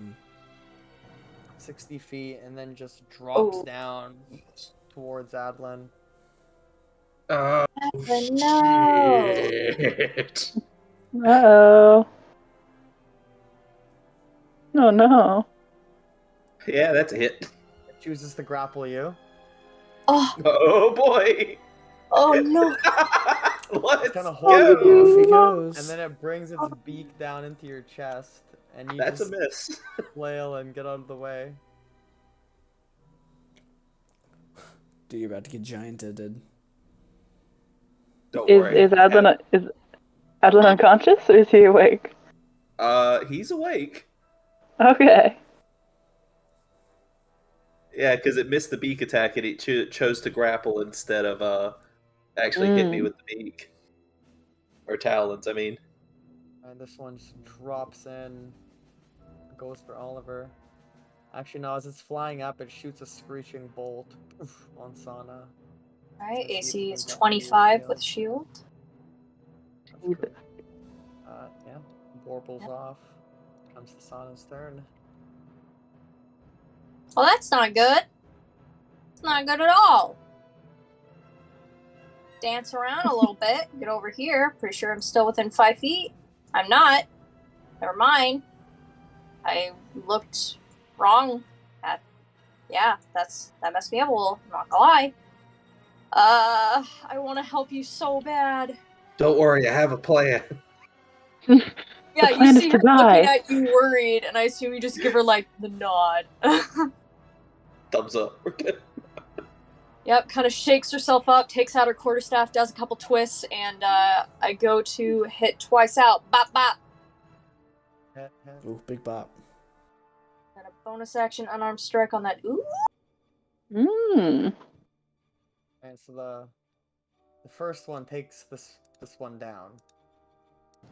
60 feet and then just drops down towards Adlin. Oh, no. shit. Uh-oh. Oh, no. Yeah, that's a hit. It chooses to grapple you. Oh, Oh boy. oh no. Let's Kind of go. holding Off you, he goes. and then it brings its beak down into your chest, and you That's a just miss. flail and get out of the way. Dude, you're about to get gianted, dude. Don't worry. Is Adlin unconscious or is he awake? He's awake. Okay. Yeah, because it missed the beak attack and it chose to grapple instead of actually hit me with the beak. Or talons, I mean. And this one just drops in, goes for Oliver. Actually, no, as it's flying up, it shoots a screeching bolt on Sana. Alright, Let's see if AC we is can get 25 your with shield. That's good. Yeah, warbles off. Comes to Sana's turn. Well, that's not good. It's not good at all. Dance around a little bit. Get over here. Pretty sure I'm still within 5 feet. I'm not. Never mind. I looked wrong. Yeah, that messed me up a little. I'm not gonna lie. I want to help you so bad. Don't worry, I have a plan. Yeah, The plan you is see to her die. looking at you worried, and I assume you just give her like the nod. Thumbs up. We're good. Yep, kind of shakes herself up, takes out her quarterstaff, does a couple twists, and I go to hit twice out. Bop bop. Hit, hit. Ooh, big bop. And a bonus action unarmed strike on that. Ooh. Mmm. And so the first one takes this one down.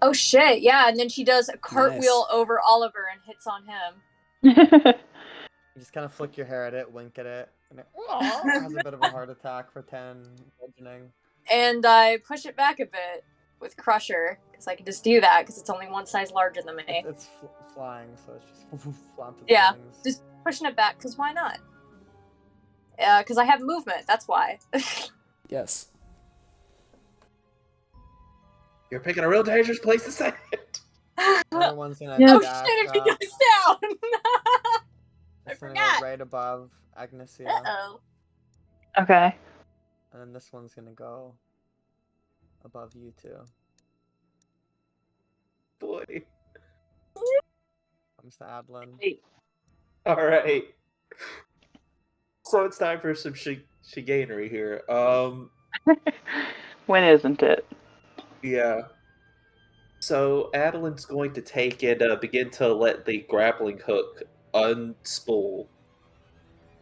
Oh shit! Yeah, and then she does a cartwheel over Oliver and hits on him. You just kind of flick your hair at it, wink at it, and it has a bit of a heart attack for 10 bludgeoning. And I push it back a bit with Crusher, because I can just do that, because it's only one size larger than me. It's flying, so it's just flaunted Yeah, wings. just pushing it back, because why not? Because I have movement, that's why. Yes. You're picking a real dangerous place to stand. Another one's gonna Yeah. Oh dash shit, if he up. goes down! It's gonna forgot. go right above Agnesia. Uh-oh. Okay. And then this one's gonna go above you too. Boy. Comes to Adlin. Alright. So it's time for some chicanery here. When isn't it? Yeah. So Adeline's going to take and begin to let the grappling hook unspool.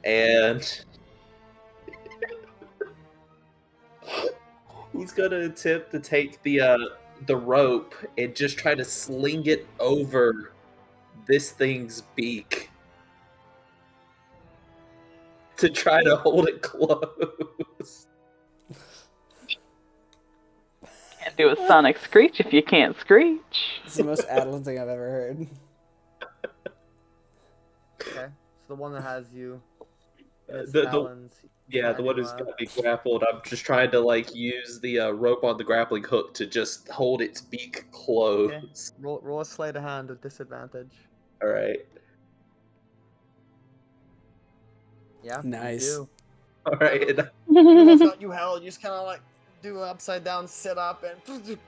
And he's going to attempt to take the rope and just try to sling it over this thing's beak to try to hold it close. Can't do a sonic screech if you can't screech. It's the most Adeline thing I've ever heard. Okay. So the one that has you in its the talons. yeah, Try the one to, who's got me grappled. I'm just trying to like use the rope on the grappling hook to just hold its beak closed. Okay. Roll a sleight of hand with disadvantage. All right, Yeah, Nice. you do. all right. You lift out, you held, you just kind of like do an upside down sit up and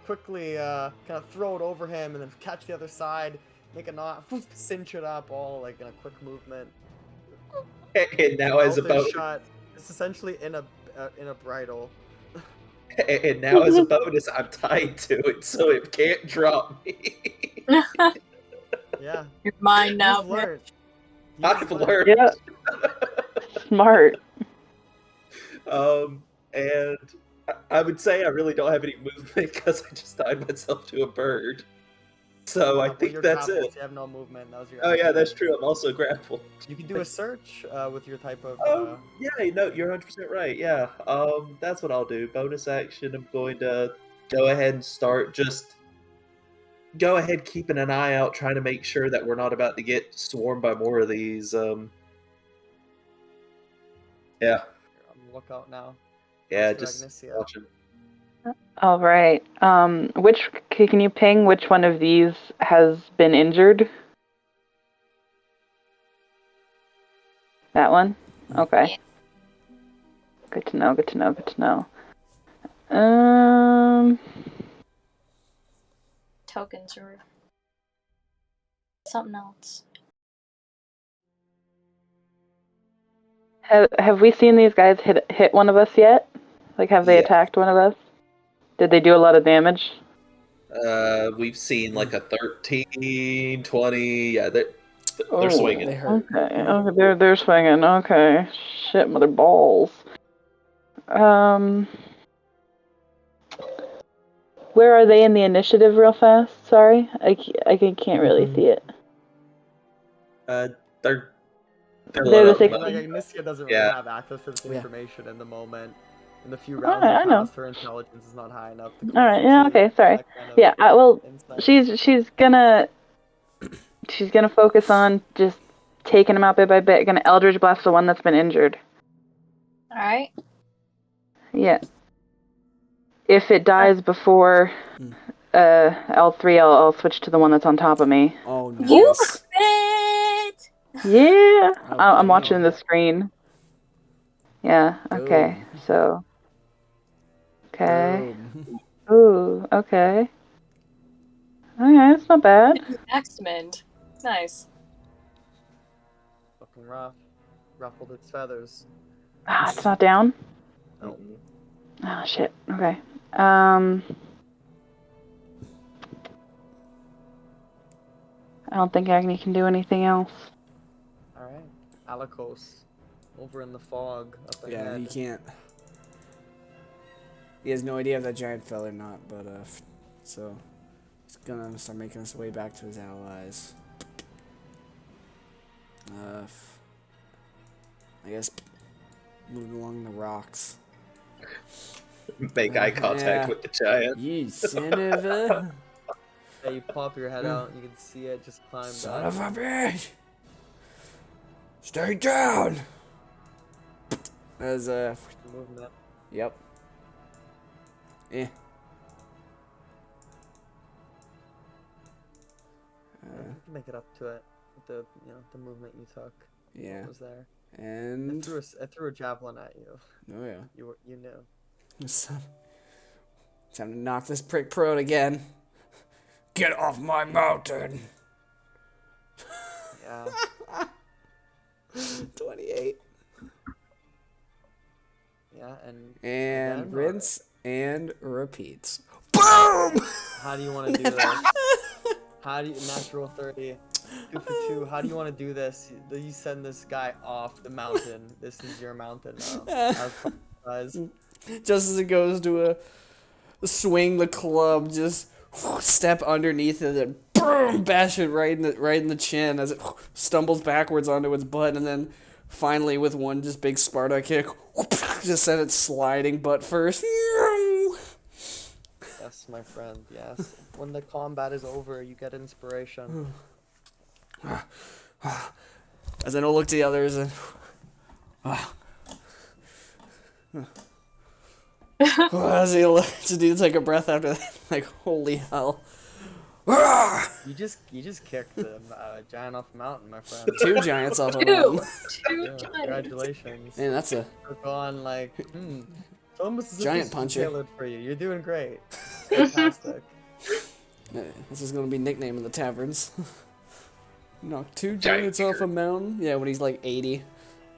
quickly kind of throw it over him and then catch the other side, make a knot, cinch it up all like in a quick movement. And now as a Mouth is bonus, shut. It's essentially in a bridle. and now as a bonus, I'm tied to it, so it can't drop me. Yeah, You're mine now. you've learned. I've learned. Yeah. Smart. And I would say I really don't have any movement because I just tied myself to a bird. So I Well, think you're that's grappled, it. so you have no movement. That was your Oh yeah, that's action. true. I'm also grappled. You can do a search with your type of. Oh yeah, no, you're 100% right. Yeah, that's what I'll do. Bonus action. I'm going to go ahead and start. Just go ahead, keeping an eye out, trying to make sure that we're not about to get swarmed by more of these. Yeah, On the lookout now. yeah, Monster just Agnesia. watching. All right. Can you ping which one of these has been injured? That one? Okay. Yeah. Good to know, good to know, good to know. Um, Tokens or something else. have we seen these guys hit one of us yet? Like, have they Yeah. attacked one of us? Did they do a lot of damage? We've seen like a 13, 20. Yeah, they're Oh, swinging. They hurt. Okay, they're swinging. Okay, shit, mother balls. Where are they in the initiative, real fast? Sorry, I can't really see it. They're They're lit the up. six- Like Agnesia doesn't really Yeah. have access to this Yeah. information in the moment. In the few Alright, rounds that I know. passed, her intelligence is not high enough to All right, yeah, okay, sorry. that kind of Yeah, insight. she's gonna focus on just taking him out bit by bit. Gonna Eldritch Blast the one that's been injured. Alright. Yeah. If it dies before L3, I'll switch to the one that's on top of me. Oh, You nice. crit! Yeah, Oh, I'm watching damn. the screen. Yeah. Okay. Boom. So. Okay. Boom. Ooh. Okay. Okay, that's not bad. Axmund. Nice. Fucking rough. Ruffled its feathers. Ah, it's not down. No. Oh shit. Okay. I don't think Agni can do anything else. Alright. Alikos. Over in the fog up Yeah, ahead. he can't. He has no idea if that giant fell or not, but so he's gonna start making his way back to his allies. I guess moving along the rocks. Make eye contact Yeah. with the giant. You son of a Yeah, you pop your head out and you can see it just climb son back. of a bitch! Stay down. As Movement. yep. Eh. You can make it up to it with the the movement you took. Yeah. What was there? I And threw a javelin at you. oh yeah. You knew. Time to knock this prick prone again. Get off my mountain. Yeah. 28. Yeah, and And again, or- rinse and repeat. Boom! How do you want to do this? How do you natural 30? 2 for 2. How do you want to do this? You send this guy off the mountain. This is your mountain now. Have fun, guys. Just as it goes to swing the club, just step underneath it and boom, bash it right in the chin as it stumbles backwards onto its butt, and then finally with one just big Sparta kick, just send it sliding butt first. Yes, my friend. Yes. When the combat is over, you get inspiration. As then I'll look to the others and As he to do take a breath after that, like holy hell. You just kicked the giant off the mountain, my friend. 2 giants off of Two. him. Two Yeah, giants. congratulations. Man, that's a Took on like it's almost as if Giant this is puncher. tailored for you. You're doing great. Fantastic. this is gonna be nickname in the taverns. Knock 2 giants off a mountain. Yeah, when he's like 80.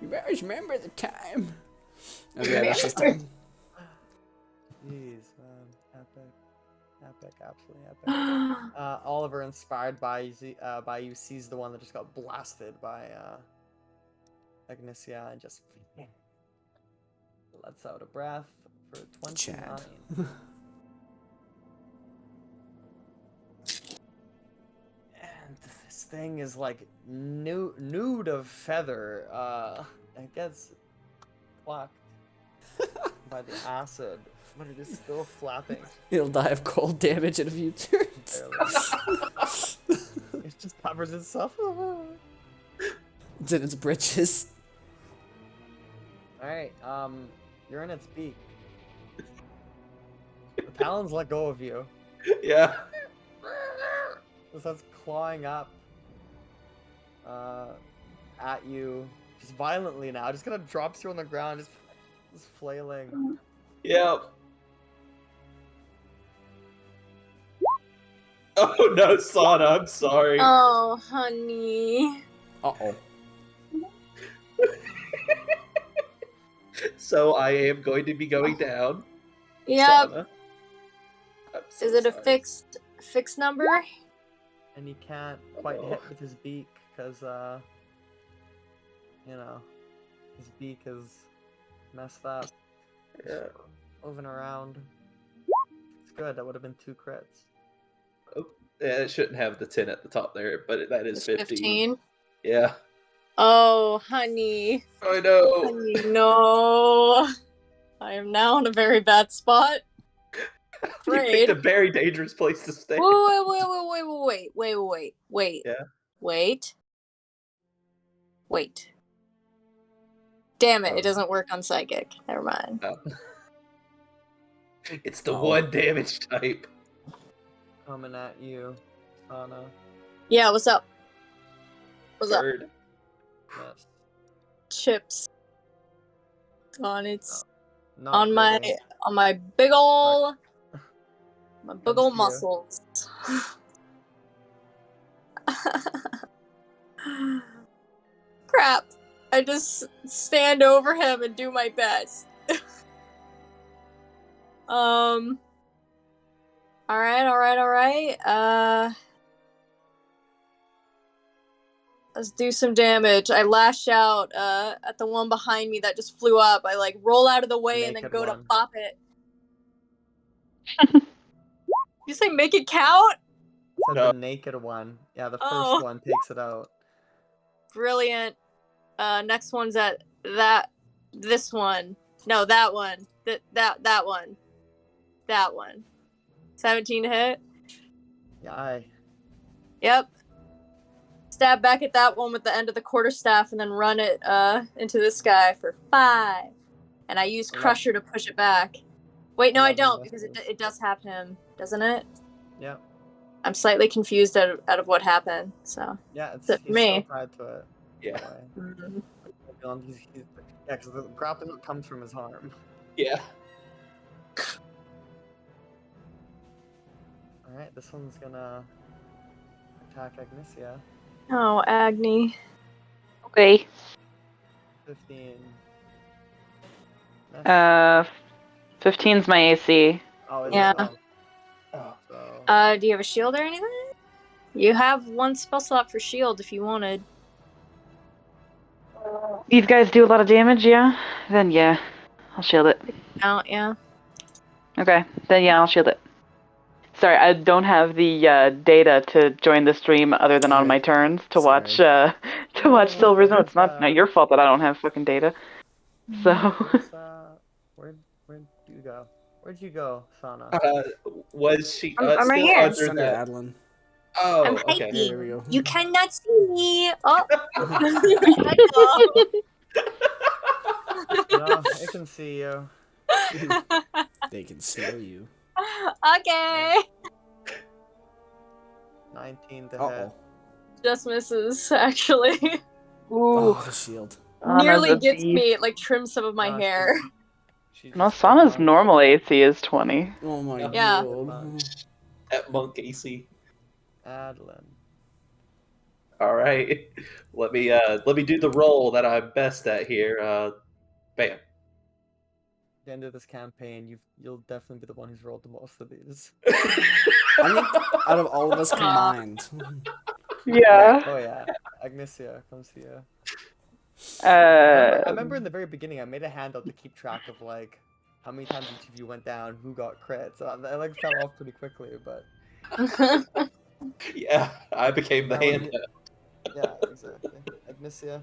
You guys remember the time? Oh, yeah, that's just Jeez, man, epic, absolutely epic. Oliver, inspired by you, sees the one that just got blasted by Ignicia and just lets out a breath for 29. Chad. And this thing is like nude of feather. It gets plucked by the acid, but it is still flapping. He'll die of cold damage in a few turns. Barely. It just covers itself. It's in its britches. Alright, you're in its beak. The talons let go of you. Yeah. It starts clawing up at you, just violently now. Just kind of drops you on the ground, just flailing. Yep. Oh no, Sana, I'm sorry. Oh, honey. Uh-oh. So I am going to be going down. Yep. Sana. I'm so Is it a sorry. fixed number? And he can't quite hit with his beak, because, you know, his beak is messed up. Yeah. Moving around. It's good, that would have been 2 crits. Yeah, it shouldn't have the 10 at the top there, but that is 15. 15. Yeah. Oh, honey. I know. Honey, no. I am now in a very bad spot. You Afraid. picked a very dangerous place to stay. Wait. Yeah. Wait. Damn it, Oh. it doesn't work on psychic. Never mind. Oh. It's the Oh. one damage type. Coming at you, Sana. Yeah, what's up? What's up? Bird. Yes. Chips. On its Not on my critical. big ol' my big Comes ol' to you. muscles. Crap. I just stand over him and do my best. Alright. Let's do some damage. I lash out at the one behind me that just flew up. I like roll out of the way and then Naked go to one. pop it. You say make it count? Said No. the naked one. Yeah, the Oh. first one takes it out. Brilliant. Next one's at this one. No, that one. That one. That one. 17 to hit. Yeah, I. Yep. Stab back at that one with the end of the quarterstaff and then run it into this guy for 5. And I use Yeah. Crusher to push it back. Wait, no, I 11 don't, because misses. it does have him, doesn't it? Yep. I'm slightly confused out of what happened, so. Yeah, it's Except he's me. still tied to it. Yeah. Mhm. Yeah, because the grappling comes from his arm. Yeah. Alright, this one's gonna attack Ignicia. Oh, Agni. Okay. 15. 15's my AC. Oh, is Yeah. it? Oh. So, Do you have a shield or anything? You have one spell slot for shield if you wanted. These guys do a lot of damage, yeah? Then yeah, I'll shield it. Out, yeah. Okay, then yeah, I'll shield it. Sorry, I don't have the data to join the stream other than on my turns to watch Sorry. Silver's. No, it's not your fault that I don't have fucking data. So where'd you go? Where'd you go, Sana? Was she I'm right still here. under Send the... Adeline. Oh, I'm okay. hiking. There we go. You cannot see me. Oh. can see you. They can smell you. Okay. 19 to hit. Uh-oh. Just misses, actually. Oh, Ooh. the shield. Sana's Nearly a gets beast. me. It like trims some of my Ah, hair. She No, just got Sana's knocked. normal AC is 20. Oh my Yeah. god. That monk AC. Adlin. All right, let me do the roll that I'm best at here. Bam. The end of this campaign, you'll definitely be the one who's rolled the most of these. I think out of all of us combined. Yeah. Oh yeah. Agnesia comes to you. I remember in the very beginning, I made a handout to keep track of like how many times each of you went down, who got crits. So I like fell off pretty quickly, but Yeah, I became the Now what hand. you- yeah, exactly. Agnesia.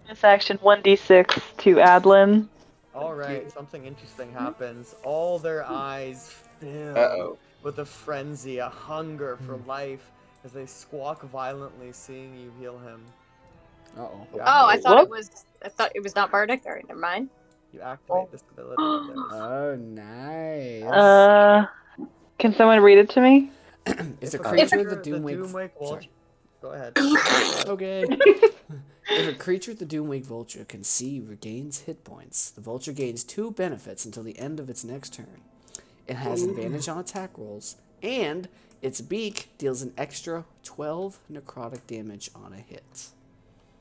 This action 1d6 to Adlin. All right, something interesting happens. All their eyes filled Uh-oh. with a frenzy, a hunger for life, as they squawk violently, seeing you heal him. Uh-oh. You Oh, I activate- thought What? it was. I thought it was not bardic. Alright, never mind. You activate this ability of theirs. Oh, nice. Can someone read it to me? It's a If creature of the the Doomwake... Doomwake Vulture. Sorry. Go ahead. Okay. If a creature of the Doomwake Vulture can see regains hit points, the Vulture gains 2 benefits until the end of its next turn. It has advantage on attack rolls, and its beak deals an extra 12 necrotic damage on a hit.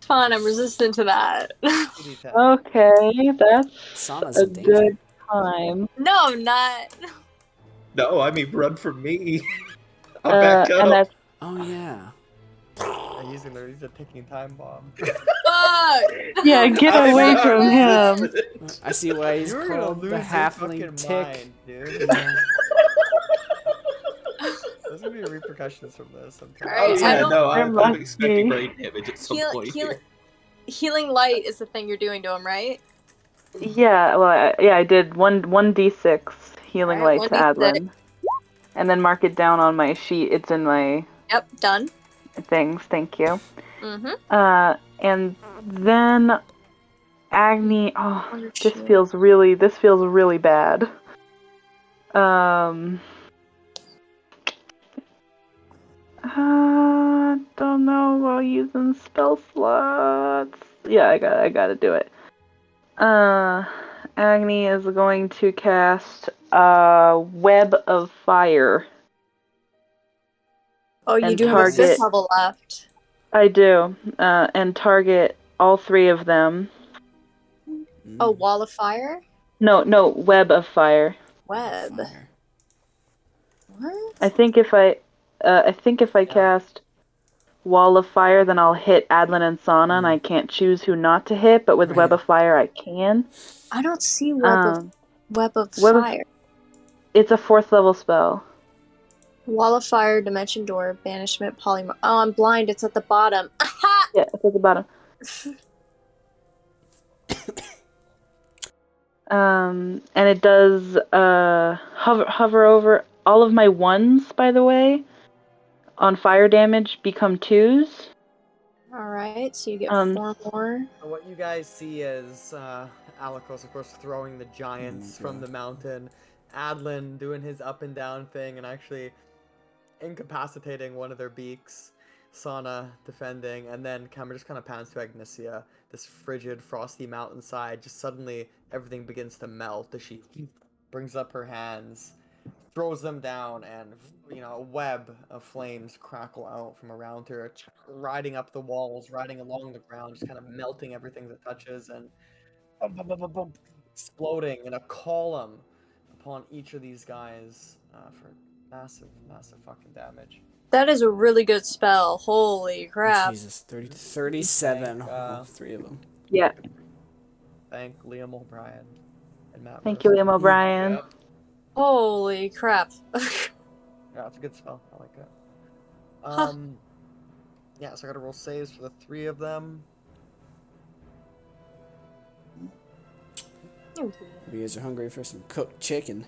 Fun. I'm resistant to that. 2d10. Okay, that's Sana's a in danger. good time. No, I'm not. No, I mean run from me. I'm back up. And that's Oh, yeah. Yeah, he's a ticking time bomb. Fuck. yeah. Get I'm away not from him. resistant. I see why he's You're gonna called the lose your halfling fucking tick. mind, dude. Yeah. There's gonna be repercussions from this. I'm telling Alright, you. I Yeah, don't- no, I'm I'm lucky. expecting brain damage at some point. Heal- Healing light is the thing you're doing to him, right? Yeah, well, I did 1d6 healing Alright, light to 1d6. Adlin, and then mark it down on my sheet. It's in my Yep, done. things. Thank you. Mm-hmm. And then Agni. Oh, Oh, this shit. feels really bad. Don't know while using spell slots. Yeah, I gotta do it. Agni is going to cast a web of fire. Oh, you And do have a target- fifth level left. I do. And target all 3 of them. Oh, wall of fire? No, web of fire. Web. Fire. What? I think if I cast wall of fire, then I'll hit Adlin and Sana, and I can't choose who not to hit. But with Right. web of fire, I can. I don't see web of Web of- fire. It's a 4th level spell. Wall of fire, dimension door, banishment, polymorph. Oh, I'm blind. It's at the bottom. Aha! Yeah, it's at the bottom. And it does hover over all of my 1s, by the way, on fire damage become 2s. All right, so you get 4 more. So what you guys see is Alikos, of course, throwing the giants from the mountain. Adlin doing his up and down thing and actually incapacitating one of their beaks. Sana defending, and then camera just kind of pans to Agnesia. This frigid, frosty mountainside. Just suddenly, everything begins to melt as she brings up her hands, throws them down, and a web of flames crackle out from around her, riding up the walls, riding along the ground, just kind of melting everything that touches, and bum, bum, bum, bum, bum, exploding in a column upon each of these guys for massive, massive fucking damage. That is a really good spell. Holy crap. Jesus, 37. Thank, 3 of them. Yeah. Thank Liam O'Brien and Matt. Thank you, Mercer. Liam O'Brien. Yep. Holy crap. Yeah, it's a good spell. I like it. Huh. Yeah, so I gotta roll saves for the 3 of them. You guys are hungry for some cooked chicken.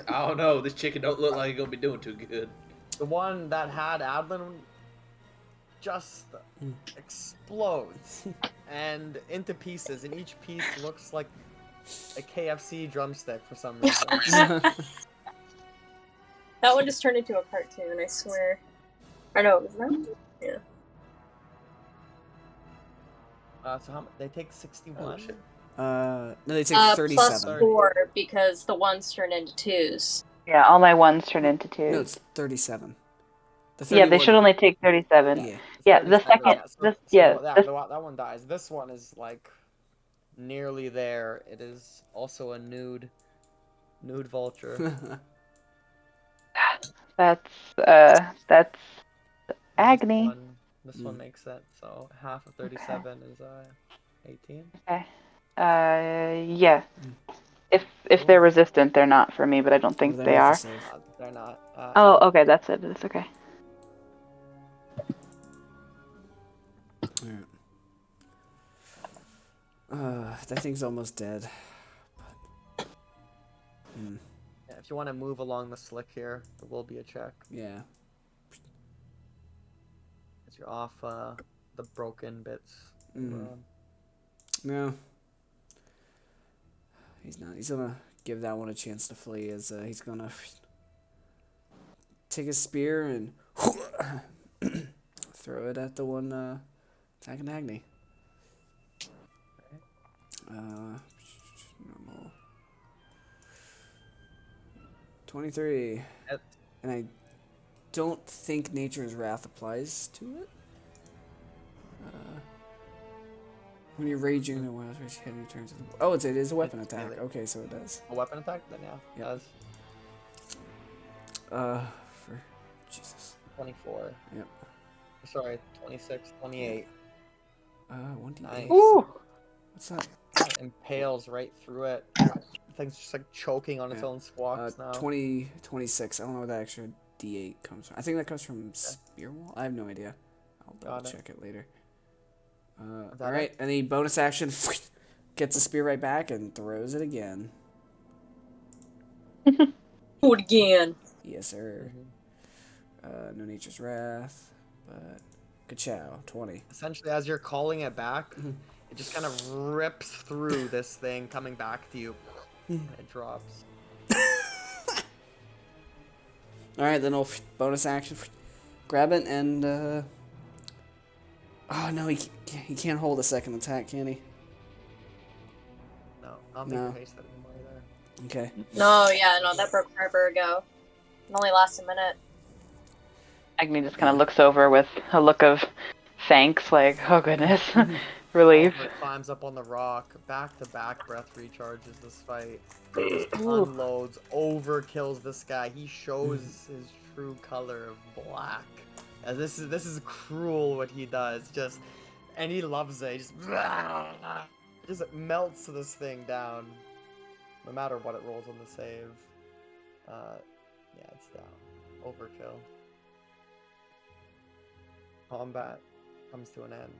I don't know. This chicken don't look like it's gonna be doing too good. The one that had Adlin just explodes and into pieces, and each piece looks like a KFC drumstick for some reason. That one just turned into a cartoon, I swear. Or no, was that? Yeah. So how much? They take 61? shit. No, they take Plus 37. 4 because the ones turn into 2s. Yeah, all my ones turn into twos. No, it's 37. The Yeah, they 31 should only take 37. Yeah. Yeah, the 37, second, that one dies. This one is like nearly there. It is also a nude vulture. that's Agni. This one makes it. So half of 37 is 18. Okay. Yeah. If Cool. they're resistant, they're not for me, but I don't think Then they we have are. to save. They're not. Oh, okay, that's it. It's okay. Alright. That thing's almost dead. Yeah, if you want to move along the slick here, there will be a check. Yeah. As you're off the broken bits. No. He's not. He's gonna give that one a chance to flee as he's gonna take his spear and throw it at the one attacking Agni. Normal. 23. Yep. And I don't think Nature's Wrath applies to it. When you're raging, the wild rage head returns to the... Oh, it is a weapon attack. Okay, so it does. A weapon attack? Then yeah, it Yep. does. For... Jesus. 24. Yep. Sorry, 26, 28. 1d8. Nice. Ooh. What's that? It impales right through it. The thing's just like choking on its Yeah. own squawks now. 26. I don't know where that extra d8 comes from. I think that comes from Spear Wall. I have no idea. I'll double check it later. that Alright, it? and the bonus action gets the spear right back and throws it again. Do it again. Yes, sir. No Nature's Wrath, but ka-chow, 20. Essentially, as you're calling it back, it just kind of rips through this thing coming back to you. And it drops. Alright, then I'll bonus action, grab it, and, oh, no, he can't hold a second attack, can he? No, I don't think No. you haste that anymore either. Okay. No, yeah, no, that broke forever ago. It only lasts a minute. Agni just kind of looks over with a look of thanks, like, oh goodness, relief. Oliver climbs up on the rock, back-to-back breath recharges this fight. Just unloads, overkills this guy. He shows his true color of black. And this is cruel what he does. And he loves it. He just melts this thing down, no matter what it rolls on the save. Yeah, it's down. Overkill. Combat comes to an end.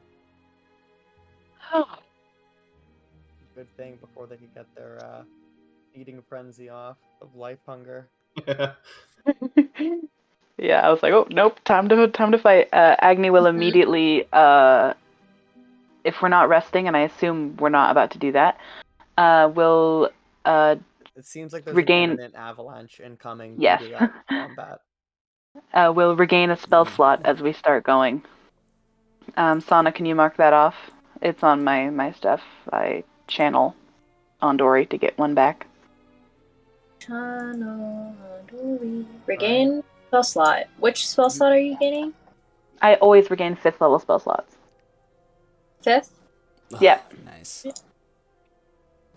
Good thing before they could get their eating frenzy off of life hunger. Yeah, I was like, oh nope, time to fight. Agni will immediately, if we're not resting, and I assume we're not about to do that, will It seems like there's regain- an imminent avalanche incoming Yes. due to that combat. will regain a spell slot as we start going. Sana, can you mark that off? It's on my stuff. I channel Andori to get one back. Regain spell slot. Which spell slot are you getting? I always regain 5th level spell slots. 5th? Yeah. Nice.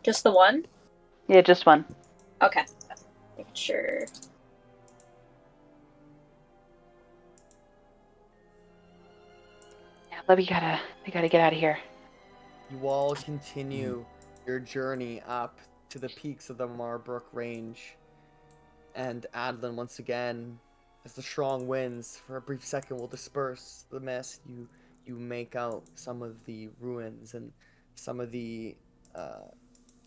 Just the one? Yeah, just one. Okay. Make sure. Yeah, but we gotta get out of here. You all continue your journey up to the peaks of the Marbrook Range. And Adlin, once again, as the strong winds for a brief second will disperse the mist, you make out some of the ruins and some of the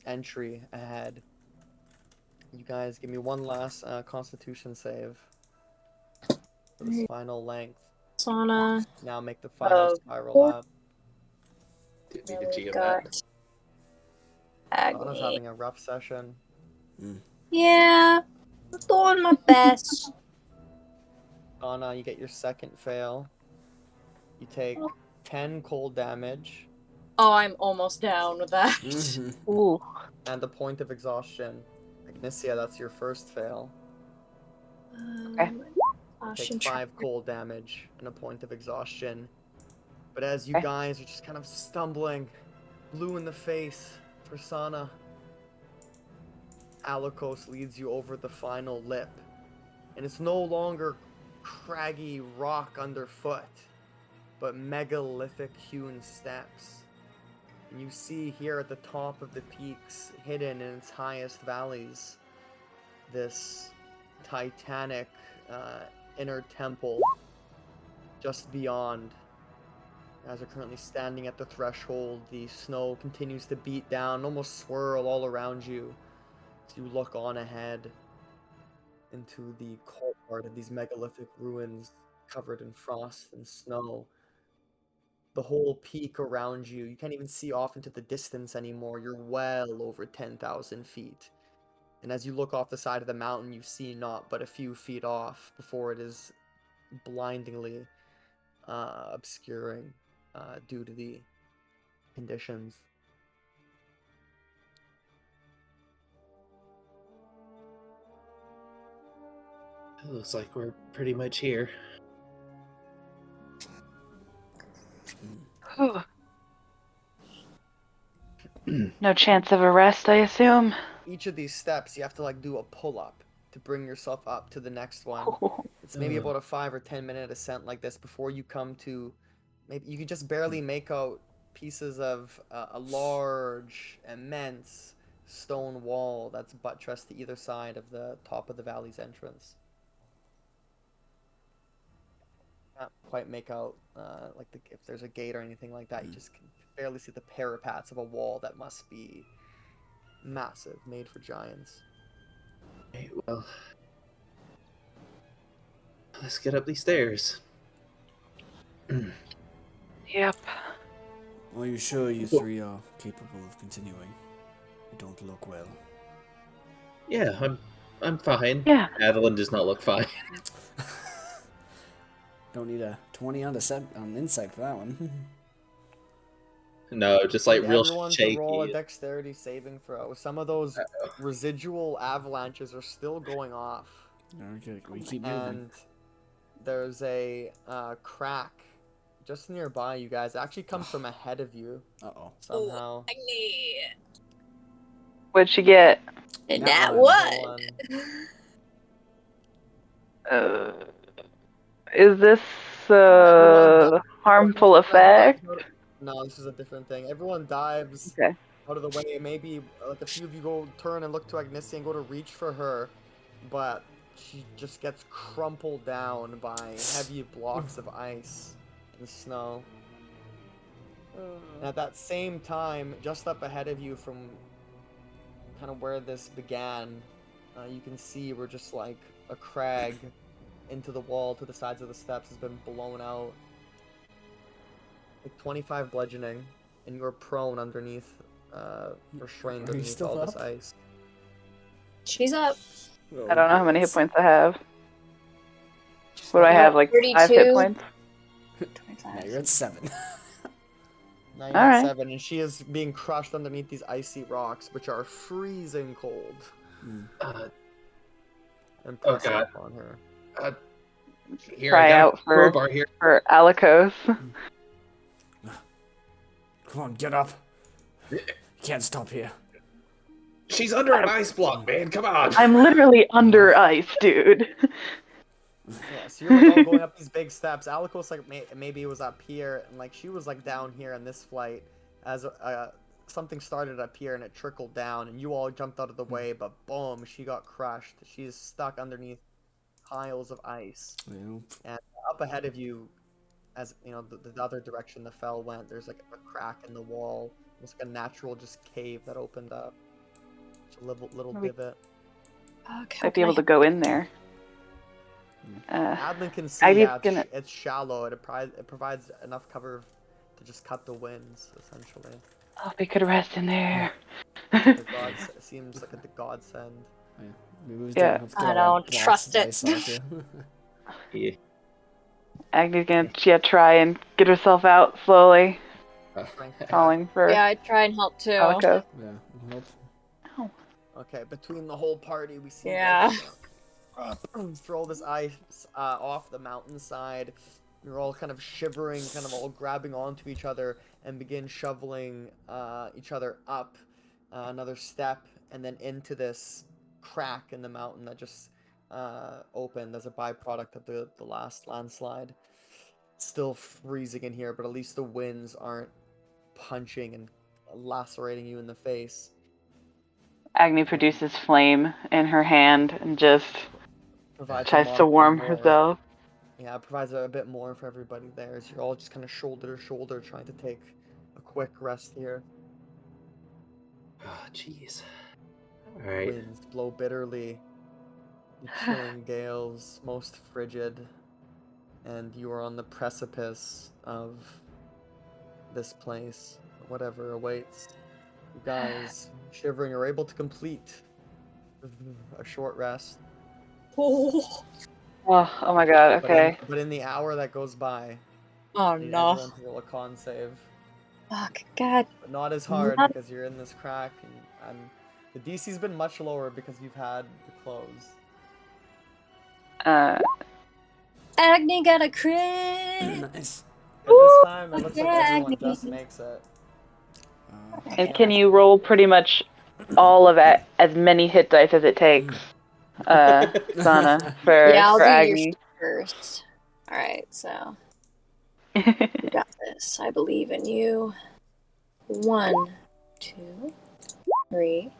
entry ahead. You guys give me one last Constitution save for this final length. Sana. Now make the final spiral up. Didn't Then need a we've GM got that. Anna's Agni. having a rough session. Yeah, I'm doing my best. Anna, you get your second fail. You take 10 cold damage Oh, I'm almost down with that. Mm-hmm. Ooh. and a point of exhaustion. Ignicia, that's your first fail. Okay. You take Caution 5 check. cold damage and a point of exhaustion. But as you Okay. guys are just kind of stumbling, blue in the face for Sana, Alikos leads you over the final lip. And it's no longer craggy rock underfoot, but megalithic hewn steps. And you see here at the top of the peaks, hidden in its highest valleys, this titanic inner temple just beyond. As you're currently standing at the threshold, the snow continues to beat down, almost swirl all around you as you look on ahead into the courtyard of these megalithic ruins covered in frost and snow. The whole peak around you, you can't even see off into the distance anymore. You're well over 10,000 feet. And as you look off the side of the mountain, you see not but a few feet off before it is blindingly obscuring due to the conditions. It looks like we're pretty much here. Whew. No chance of arrest, I assume. Each of these steps, you have to like do a pull-up to bring yourself up to the next one. It's maybe about a 5 or 10 minute ascent like this before you come to, maybe you can just barely make out pieces of a large, immense stone wall that's buttressed to either side of the top of the valley's entrance. Can't quite make out if there's a gate or anything like that. You just can barely see the parapets of a wall that must be massive, made for giants. Okay, well, let's get up these stairs. Yep. Are you sure you three are capable of continuing? You don't look well. Yeah, I'm fine. Yeah. Adeline does not look fine. Don't need a 20 on insight for that one. No, just like Need real everyone to roll a shaky. dexterity saving throw. Some of those residual avalanches are still going off, Okay, we keep moving. and there's a crack just nearby you guys. It actually comes from ahead of you Uh-oh. somehow. Agni. What'd she get? And That that one. one. Uh, is this Everyone harmful dives effect? No, this is a different thing. Everyone dives Okay. out of the way. Maybe like a few of you go turn and look to Agnesia and go to reach for her, but she just gets crumpled down by heavy blocks of ice and snow. And at that same time, just up ahead of you from kind of where this began, you can see where just like a crag into the wall to the sides of the steps has been blown out. Like 25 bludgeoning, and you're prone underneath, restrained Are you underneath still all this up? ice. She's up. I don't know how many hit points I have. What do I have? Like 5 hit 32. points? Now 25. you're at 7. Now you're All at right. 7, and she is being crushed underneath these icy rocks, which are freezing cold Uh, and Oh, pressing God. upon her. Here, Try I got out a for crowbar here. Alikos. Come on, get up. You can't stop here. She's under an ice block, man. Come on. I'm literally under ice, dude. Yeah, so you're like all going up these big steps. Alikos like maybe it was up here, and like she was like down here in this flight as something started up here and it trickled down, and you all jumped out of the way, but boom, she got crushed. She's stuck underneath piles of ice, Nope. and up ahead of you, as you know, the other direction the fell went, there's like a crack in the wall. It's like a natural just cave that opened up. It's a little Maybe- divot. Okay. Might be able to go in there. Adlin can see, Ivy's yeah, gonna- it's shallow. It provides enough cover to just cut the winds, essentially. Oh, we could rest in there. The gods seems like a godsend. Yeah. We moved Yeah. it, I get don't blocks trust of it. ice off you. Yeah. Agni's gonna try and get herself out slowly, Strength check. calling for Yeah, I'd try and help too. Alikos. Yeah, help. Okay, between the whole party, we see Yeah. throw this ice off the mountainside. You're all kind of shivering, kind of all grabbing onto each other, and begin shoveling each other up another step, and then into this crack in the mountain that just opened as a byproduct of the last landslide. It's still freezing in here, but at least the winds aren't punching and lacerating you in the face. Agni produces flame in her hand and just Provides a tries to modicum warm more. herself. Yeah, it provides a bit more for everybody there, as you're all just kind of shoulder to shoulder trying to take a quick rest here. Oh, jeez. All right. Winds blow bitterly, the chilling gales, most frigid, and you are on the precipice of this place, whatever awaits. You guys, shivering, are able to complete a short rest. Oh, Oh my god, okay. But in the hour that goes by, oh I need no. everyone to roll a con save. Fuck, God. But not as hard Not- because you're in this crack, and the DC's been much lower because you've had the clothes. Agni got a crit! Nice. But this time, it looks like Yeah, everyone Agni. just makes it. And can you roll pretty much all of it, as many hit dice as it takes, Sana, for, Yeah, I'll for do Agni? yours first. Alright, so. You got this. I believe in you. 1, 2, 3,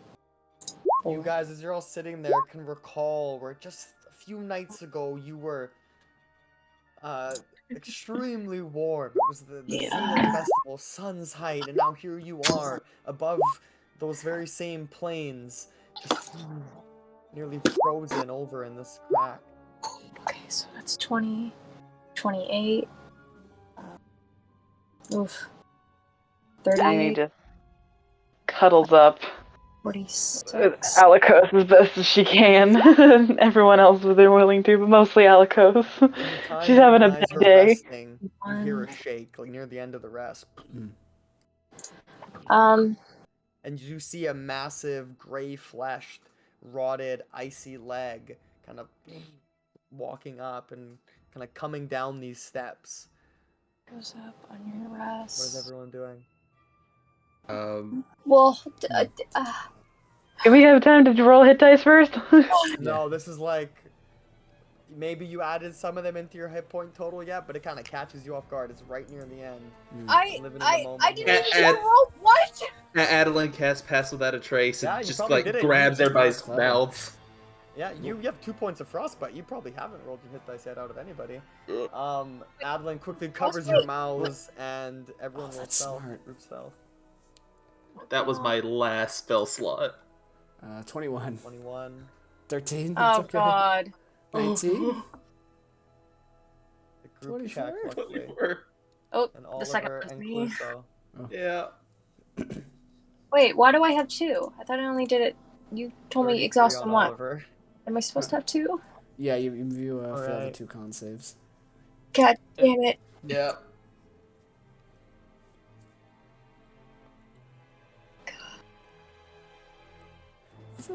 4. You guys, as you're all sitting there, can recall where just a few nights ago you were extremely warm. It was the Zenith Festival, sun's height, and now here you are above those very same plains, just nearly frozen over in this crack. Okay, so that's 20, 28. Oof. Agni 38, just cuddles up 46. Alikos as best as she can. Everyone else was there willing to, but mostly Alikos. In the time She's that having you a guys bad are day. resting, you hear a shake, like near the end of the rest. And you see a massive, gray-fleshed, rotted, icy leg kind of walking up and kind of coming down these steps. Goes up on your rest. What is everyone doing? Well, Do we have time to roll hit dice first? No, this is like... Maybe you added some of them into your hit point total yet, but it kind of catches you off guard. It's right near the end. I didn't Add- even roll. What? Adeline casts Pass Without a Trace Yeah, and you just probably like did it. grabs You- everybody's Clever. mouths. Yeah, you have 2 points of frostbite. You probably haven't rolled your hit dice yet out of anybody. Adeline quickly covers your mouths, and everyone rolls that's stealth. smart. Group stealth. That was my last spell slot. 21. 21. 13. That's Oh okay. God. 19. The group check, 24? luckily. 24. Oh, And the second Oliver was and me. Cluso. Yeah. Wait, why do I have 2? I thought I only did it. You told me 33 exhaust on on what? Oliver. Am I supposed to have 2? Yeah, you failed the Alright. 2 con saves. God damn it. Yeah.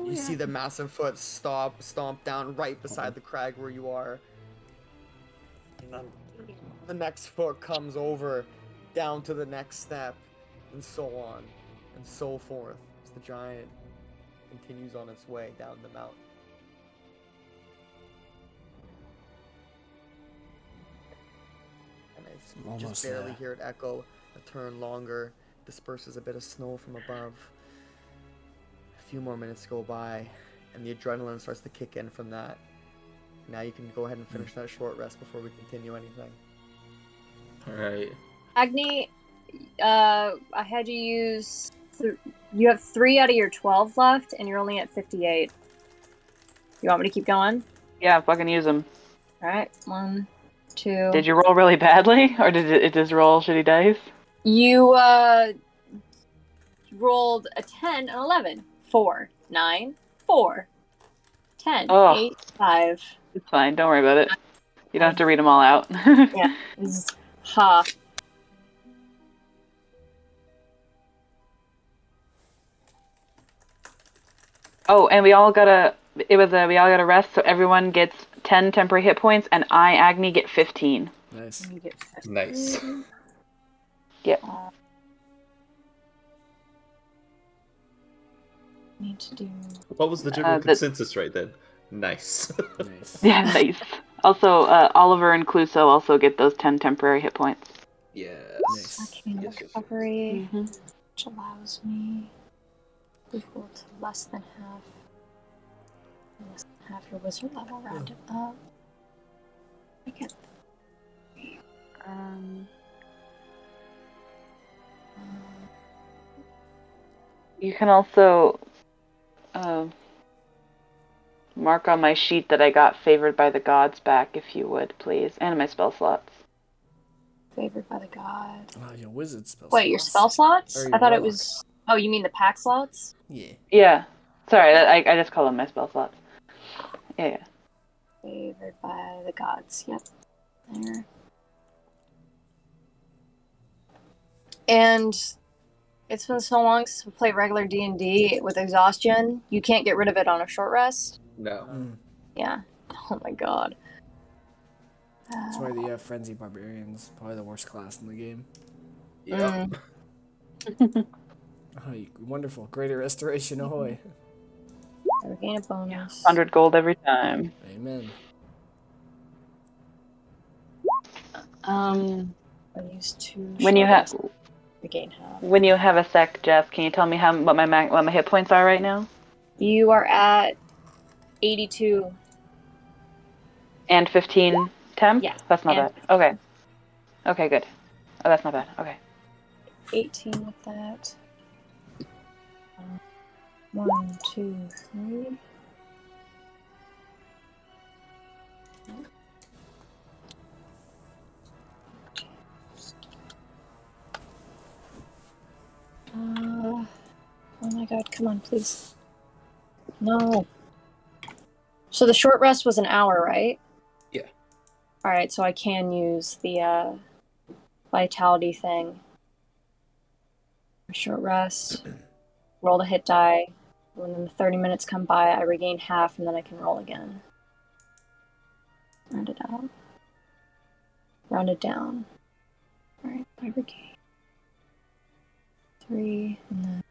You see the massive foot stomp down right beside the crag where you are. And then the next foot comes over, down to the next step, and so on, and so forth, as the giant continues on its way down the mountain. And it's you Almost just barely there. hear it echo, a turn longer, disperses a bit of snow from above. A few more minutes go by, and the adrenaline starts to kick in from that. Now you can go ahead and finish that short rest before we continue anything. Alright. Agni, I had you use. You have 3 out of your 12 left, and you're only at 58. You want me to keep going? Yeah, fucking use them. Alright, 1, 2. Did you roll really badly, or did it just roll shitty dice? You rolled a 10 and 11. 4, 9, 4, 10, Oh. 8, 5. It's fine. Don't worry about it. You don't have to read them all out. Yeah. Ha. Oh, and we all gotta rest, so everyone gets 10 temporary hit points, and I, Agni, get 15. Nice. You get 15. Nice. Yep. Need to do. What was the general the- consensus right then? Nice. Nice. Yeah, nice. Also, Oliver and Cluso also get those 10 temporary hit points. Yes. Nice. Arcane Yes, yes, yes. recovery, Mm-hmm. which allows me equal to less than half. Less than half your wizard level rounded up. I get You can also mark on my sheet that I got favored by the gods back, if you would, please, and my spell slots. favored by the god. Your wizard spell. Wait, your spell slots? Or I your thought it warlock. was. Oh, you mean the pack slots? Yeah. Yeah. Sorry, I just call them my spell slots. Yeah. Favored by the gods. Yep. There. And it's been so long since we played regular D&D with exhaustion. You can't get rid of it on a short rest. No. Yeah. Oh my god. That's why the frenzy barbarians probably the worst class in the game. Yep. Oh, wonderful! Greater restoration, ahoy! Regain a bonus. 100 gold every time. Amen. I use 2 When you short have rests. Regain half. when you have a sec, Jeff, can you tell me what my hit points are right now? You are at 82. And 15 temp? Yeah, That's not and bad. Okay. Okay, good. Oh, that's not bad. Okay. 18 with that. 1, 2, 3. Oh my god, come on, please. No. So the short rest was an hour, right? Yeah. Alright, so I can use the vitality thing. Short rest. Roll the hit die. When the 30 minutes come by, I regain half, and then I can roll again. Round it out. Round it down. Alright, I regain 3, and then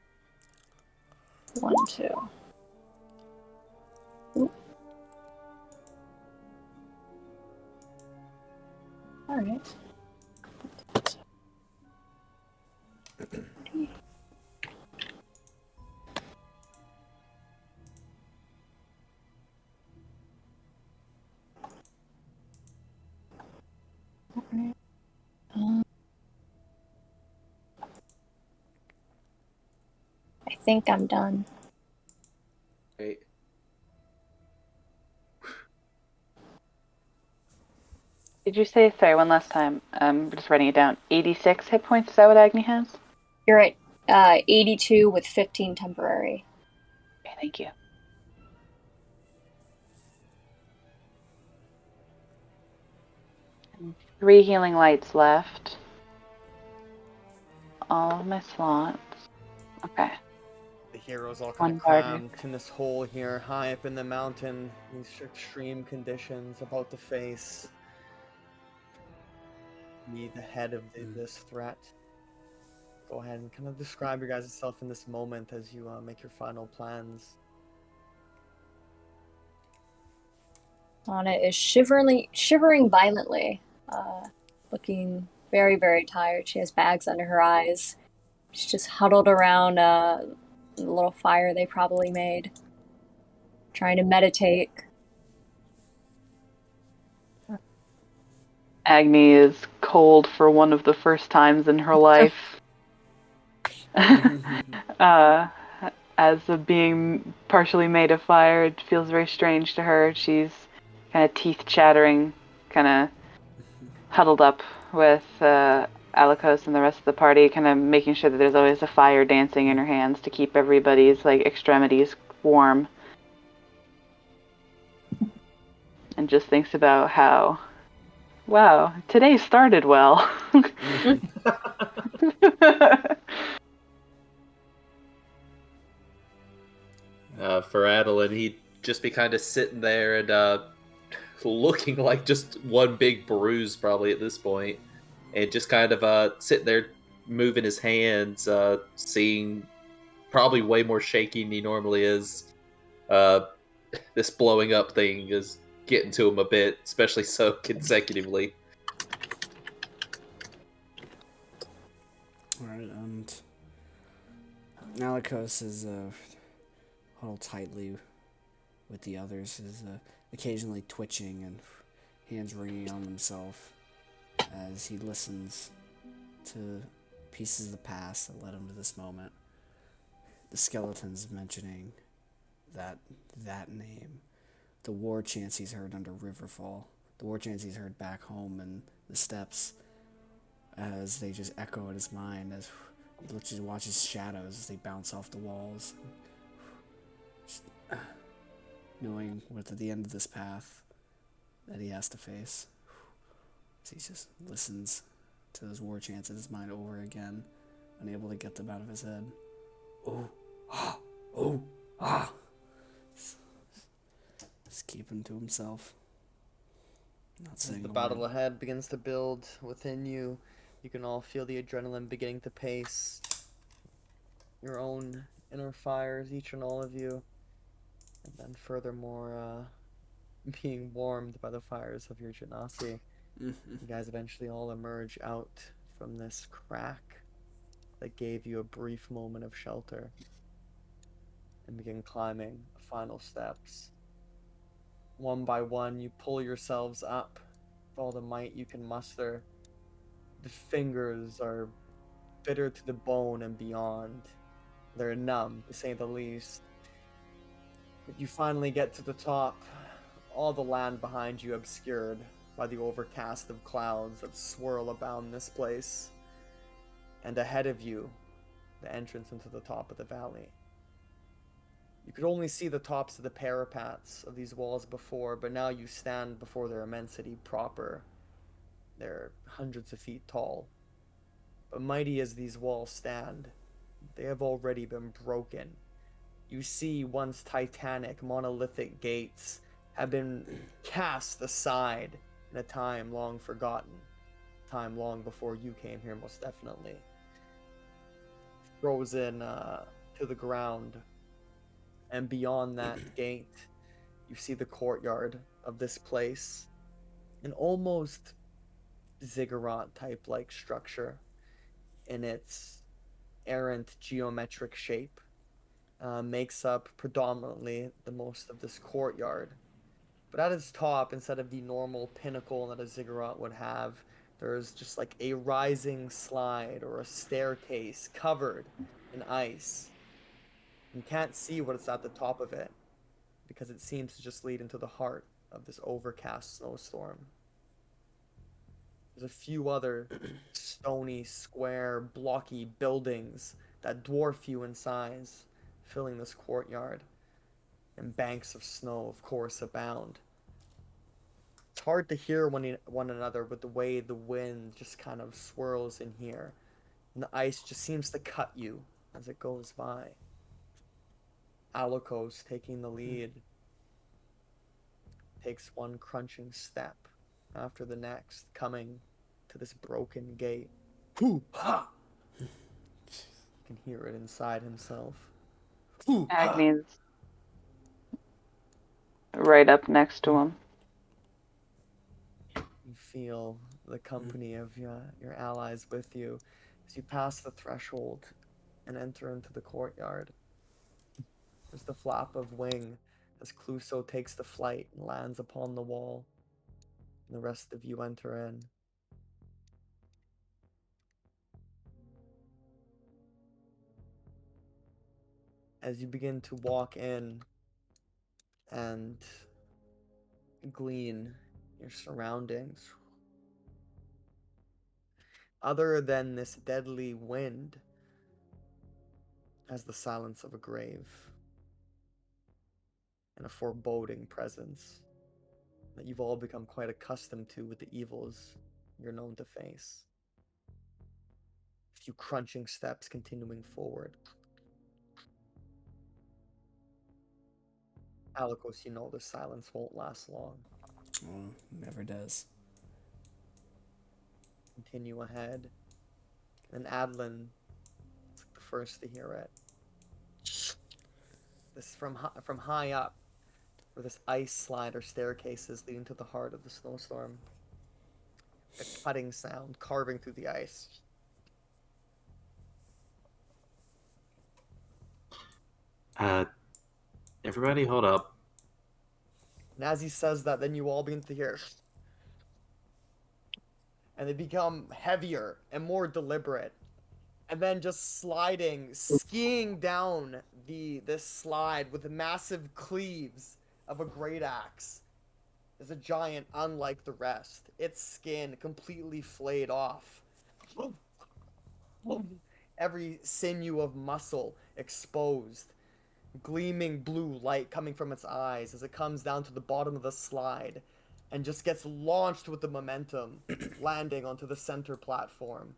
1, 2. Oop. Alright. Alright. I think I'm done. Great. Did you say, sorry, one last time, just writing it down, 86 hit points? Is that what Agni has? You're at 82 with 15 temporary. Okay, thank you. And 3 healing lights left. All of my slots. Okay. The heroes all One kind of guard. cramped in this hole here, high up in the mountain. These extreme conditions about to face. Be the head of this threat. Go ahead and kind of describe your guys' self in this moment as you make your final plans. Anna is shivering violently, looking very, very tired. She has bags under her eyes. She's just huddled around the little fire they probably made, trying to meditate. Agni is cold for one of the first times in her life. As of being partially made of fire, it feels very strange to her. She's kind of teeth chattering, kind of huddled up with Alikos and the rest of the party, kind of making sure that there's always a fire dancing in her hands to keep everybody's like extremities warm. And just thinks about how, wow, today started well. For Adeline, he'd just be kind of sitting there and looking like just one big bruise, probably at this point, and just kind of sitting there moving his hands, seeing probably way more shaky than he normally is. This blowing up thing is getting to him a bit, especially so consecutively. Alright, and Nalikos is huddled tightly with the others, is occasionally twitching and hands wringing on himself as he listens to pieces of the past that led him to this moment. The skeletons mentioning that name, the war chants he's heard under Riverfall, the war chants he's heard back home in the steppes, as they just echo in his mind as he looks and watches shadows as they bounce off the walls, just knowing what's at the end of this path that he has to face. As he just listens to those war chants in his mind over again, unable to get them out of his head. Oh, ah, oh, ah. Just keeping to himself. Not As saying the a battle word. ahead begins to build within you, you can all feel the adrenaline beginning to pace. Your own inner fires, each and all of you. And then furthermore, being warmed by the fires of your Genasi. You guys eventually all emerge out from this crack that gave you a brief moment of shelter and begin climbing the final steps. One by one, you pull yourselves up with all the might you can muster. The fingers are bitter to the bone and beyond. They're numb, to say the least. But you finally get to the top, all the land behind you obscured by the overcast of clouds that swirl about this place. And ahead of you, the entrance into the top of the valley. You could only see the tops of the parapets of these walls before, but now you stand before their immensity proper. They're hundreds of feet tall. But mighty as these walls stand, they have already been broken. You see once titanic monolithic gates have been cast aside in a time long forgotten. Time long before you came here, most definitely. Frozen to the ground. And beyond that gate, you see the courtyard of this place. An almost ziggurat type like structure in its errant geometric shape. Makes up predominantly the most of this courtyard. But at its top, instead of the normal pinnacle that a ziggurat would have, there's just like a rising slide or a staircase covered in ice. You can't see what's at the top of it because it seems to just lead into the heart of this overcast snowstorm. There's a few other stony, square, blocky buildings that dwarf you in size, filling this courtyard, and banks of snow, of course, abound. It's hard to hear one another with the way the wind just kind of swirls in here, and the ice just seems to cut you as it goes by. Alikos taking the lead takes one crunching step after the next, coming to this broken gate. Hoo ha! You can hear it inside himself. Hoo ha! Agnes right up next to him. You feel the company of your allies with you as you pass the threshold and enter into the courtyard. There's the flap of wing as Cluso takes the flight and lands upon the wall. And the rest of you enter in. As you begin to walk in and glean your surroundings, other than this deadly wind, as the silence of a grave and a foreboding presence that you've all become quite accustomed to with the evils you're known to face. A few crunching steps continuing forward. Alikos, you know the silence won't last long. Oh, never does. Continue ahead. And Adlin is the first to hear it. This from high up, where this ice slide or staircases leading to the heart of the snowstorm. A cutting sound carving through the ice. Everybody hold up. And as he says that, then you all begin to hear, and they become heavier and more deliberate. And then just sliding, skiing down this slide with the massive cleaves of a great axe. Is a giant unlike the rest. Its skin completely flayed off. Every sinew of muscle exposed. Gleaming blue light coming from its eyes as it comes down to the bottom of the slide and just gets launched with the momentum, landing onto the center platform.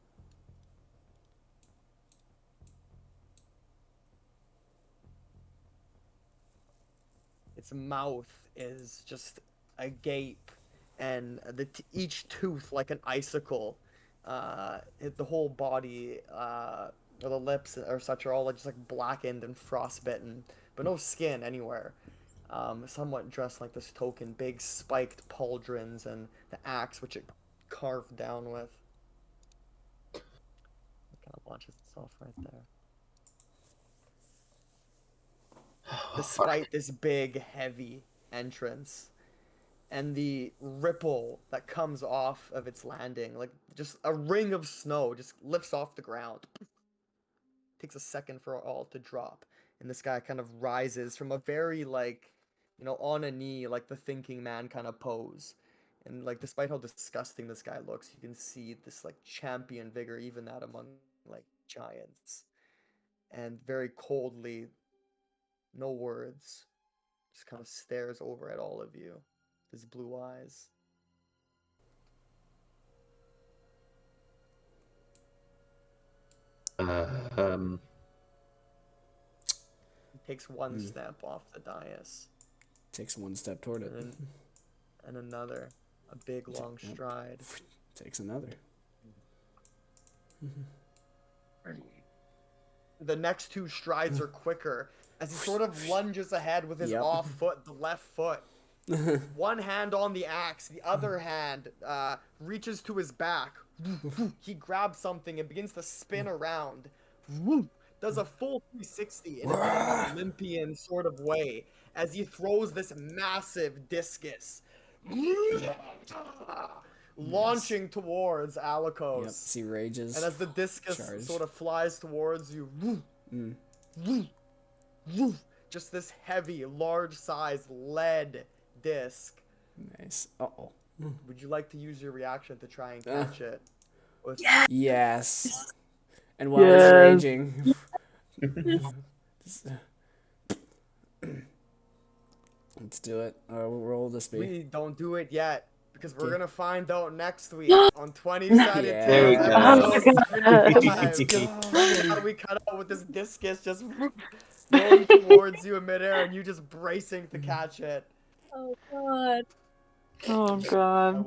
Its mouth is just agape, and each tooth like an icicle. The whole body, or the lips or such, are all just like blackened and frostbitten, but no skin anywhere. Somewhat dressed like this token, big spiked pauldrons and the axe which it carved down with. It kind of launches itself right there. Despite this big, heavy entrance and the ripple that comes off of its landing, like just a ring of snow just lifts off the ground. Takes a second for all to drop, and this guy kind of rises from a very, like, on a knee, like the thinking man kind of pose. And like, despite how disgusting this guy looks, you can see this like champion vigor, even that among like giants. And very coldly, no words, just kind of stares over at all of you, his blue eyes. He takes one step off the dais. Takes one step toward it. And another. A big, long stride. Takes another. The next two strides are quicker, as he sort of lunges ahead with his off foot, the left foot. One hand on the axe, the other hand reaches to his back. He grabs something and begins to spin around. Does a full 360 in a bit of an Olympian sort of way as he throws this massive discus, launching towards Alikos. Yep, he rages. And as the discus sort of flies towards you, just this heavy, large-sized lead disc. Nice. Uh-oh. Would you like to use your reaction to try and catch it? Yes. And while he's raging... Let's do it. We'll roll this be. We don't do it yet, because we're going to find out next week on 20-sided There we go. How do we cut out with this discus just rolling towards you in midair and you just bracing to catch it? Oh god. Oh god.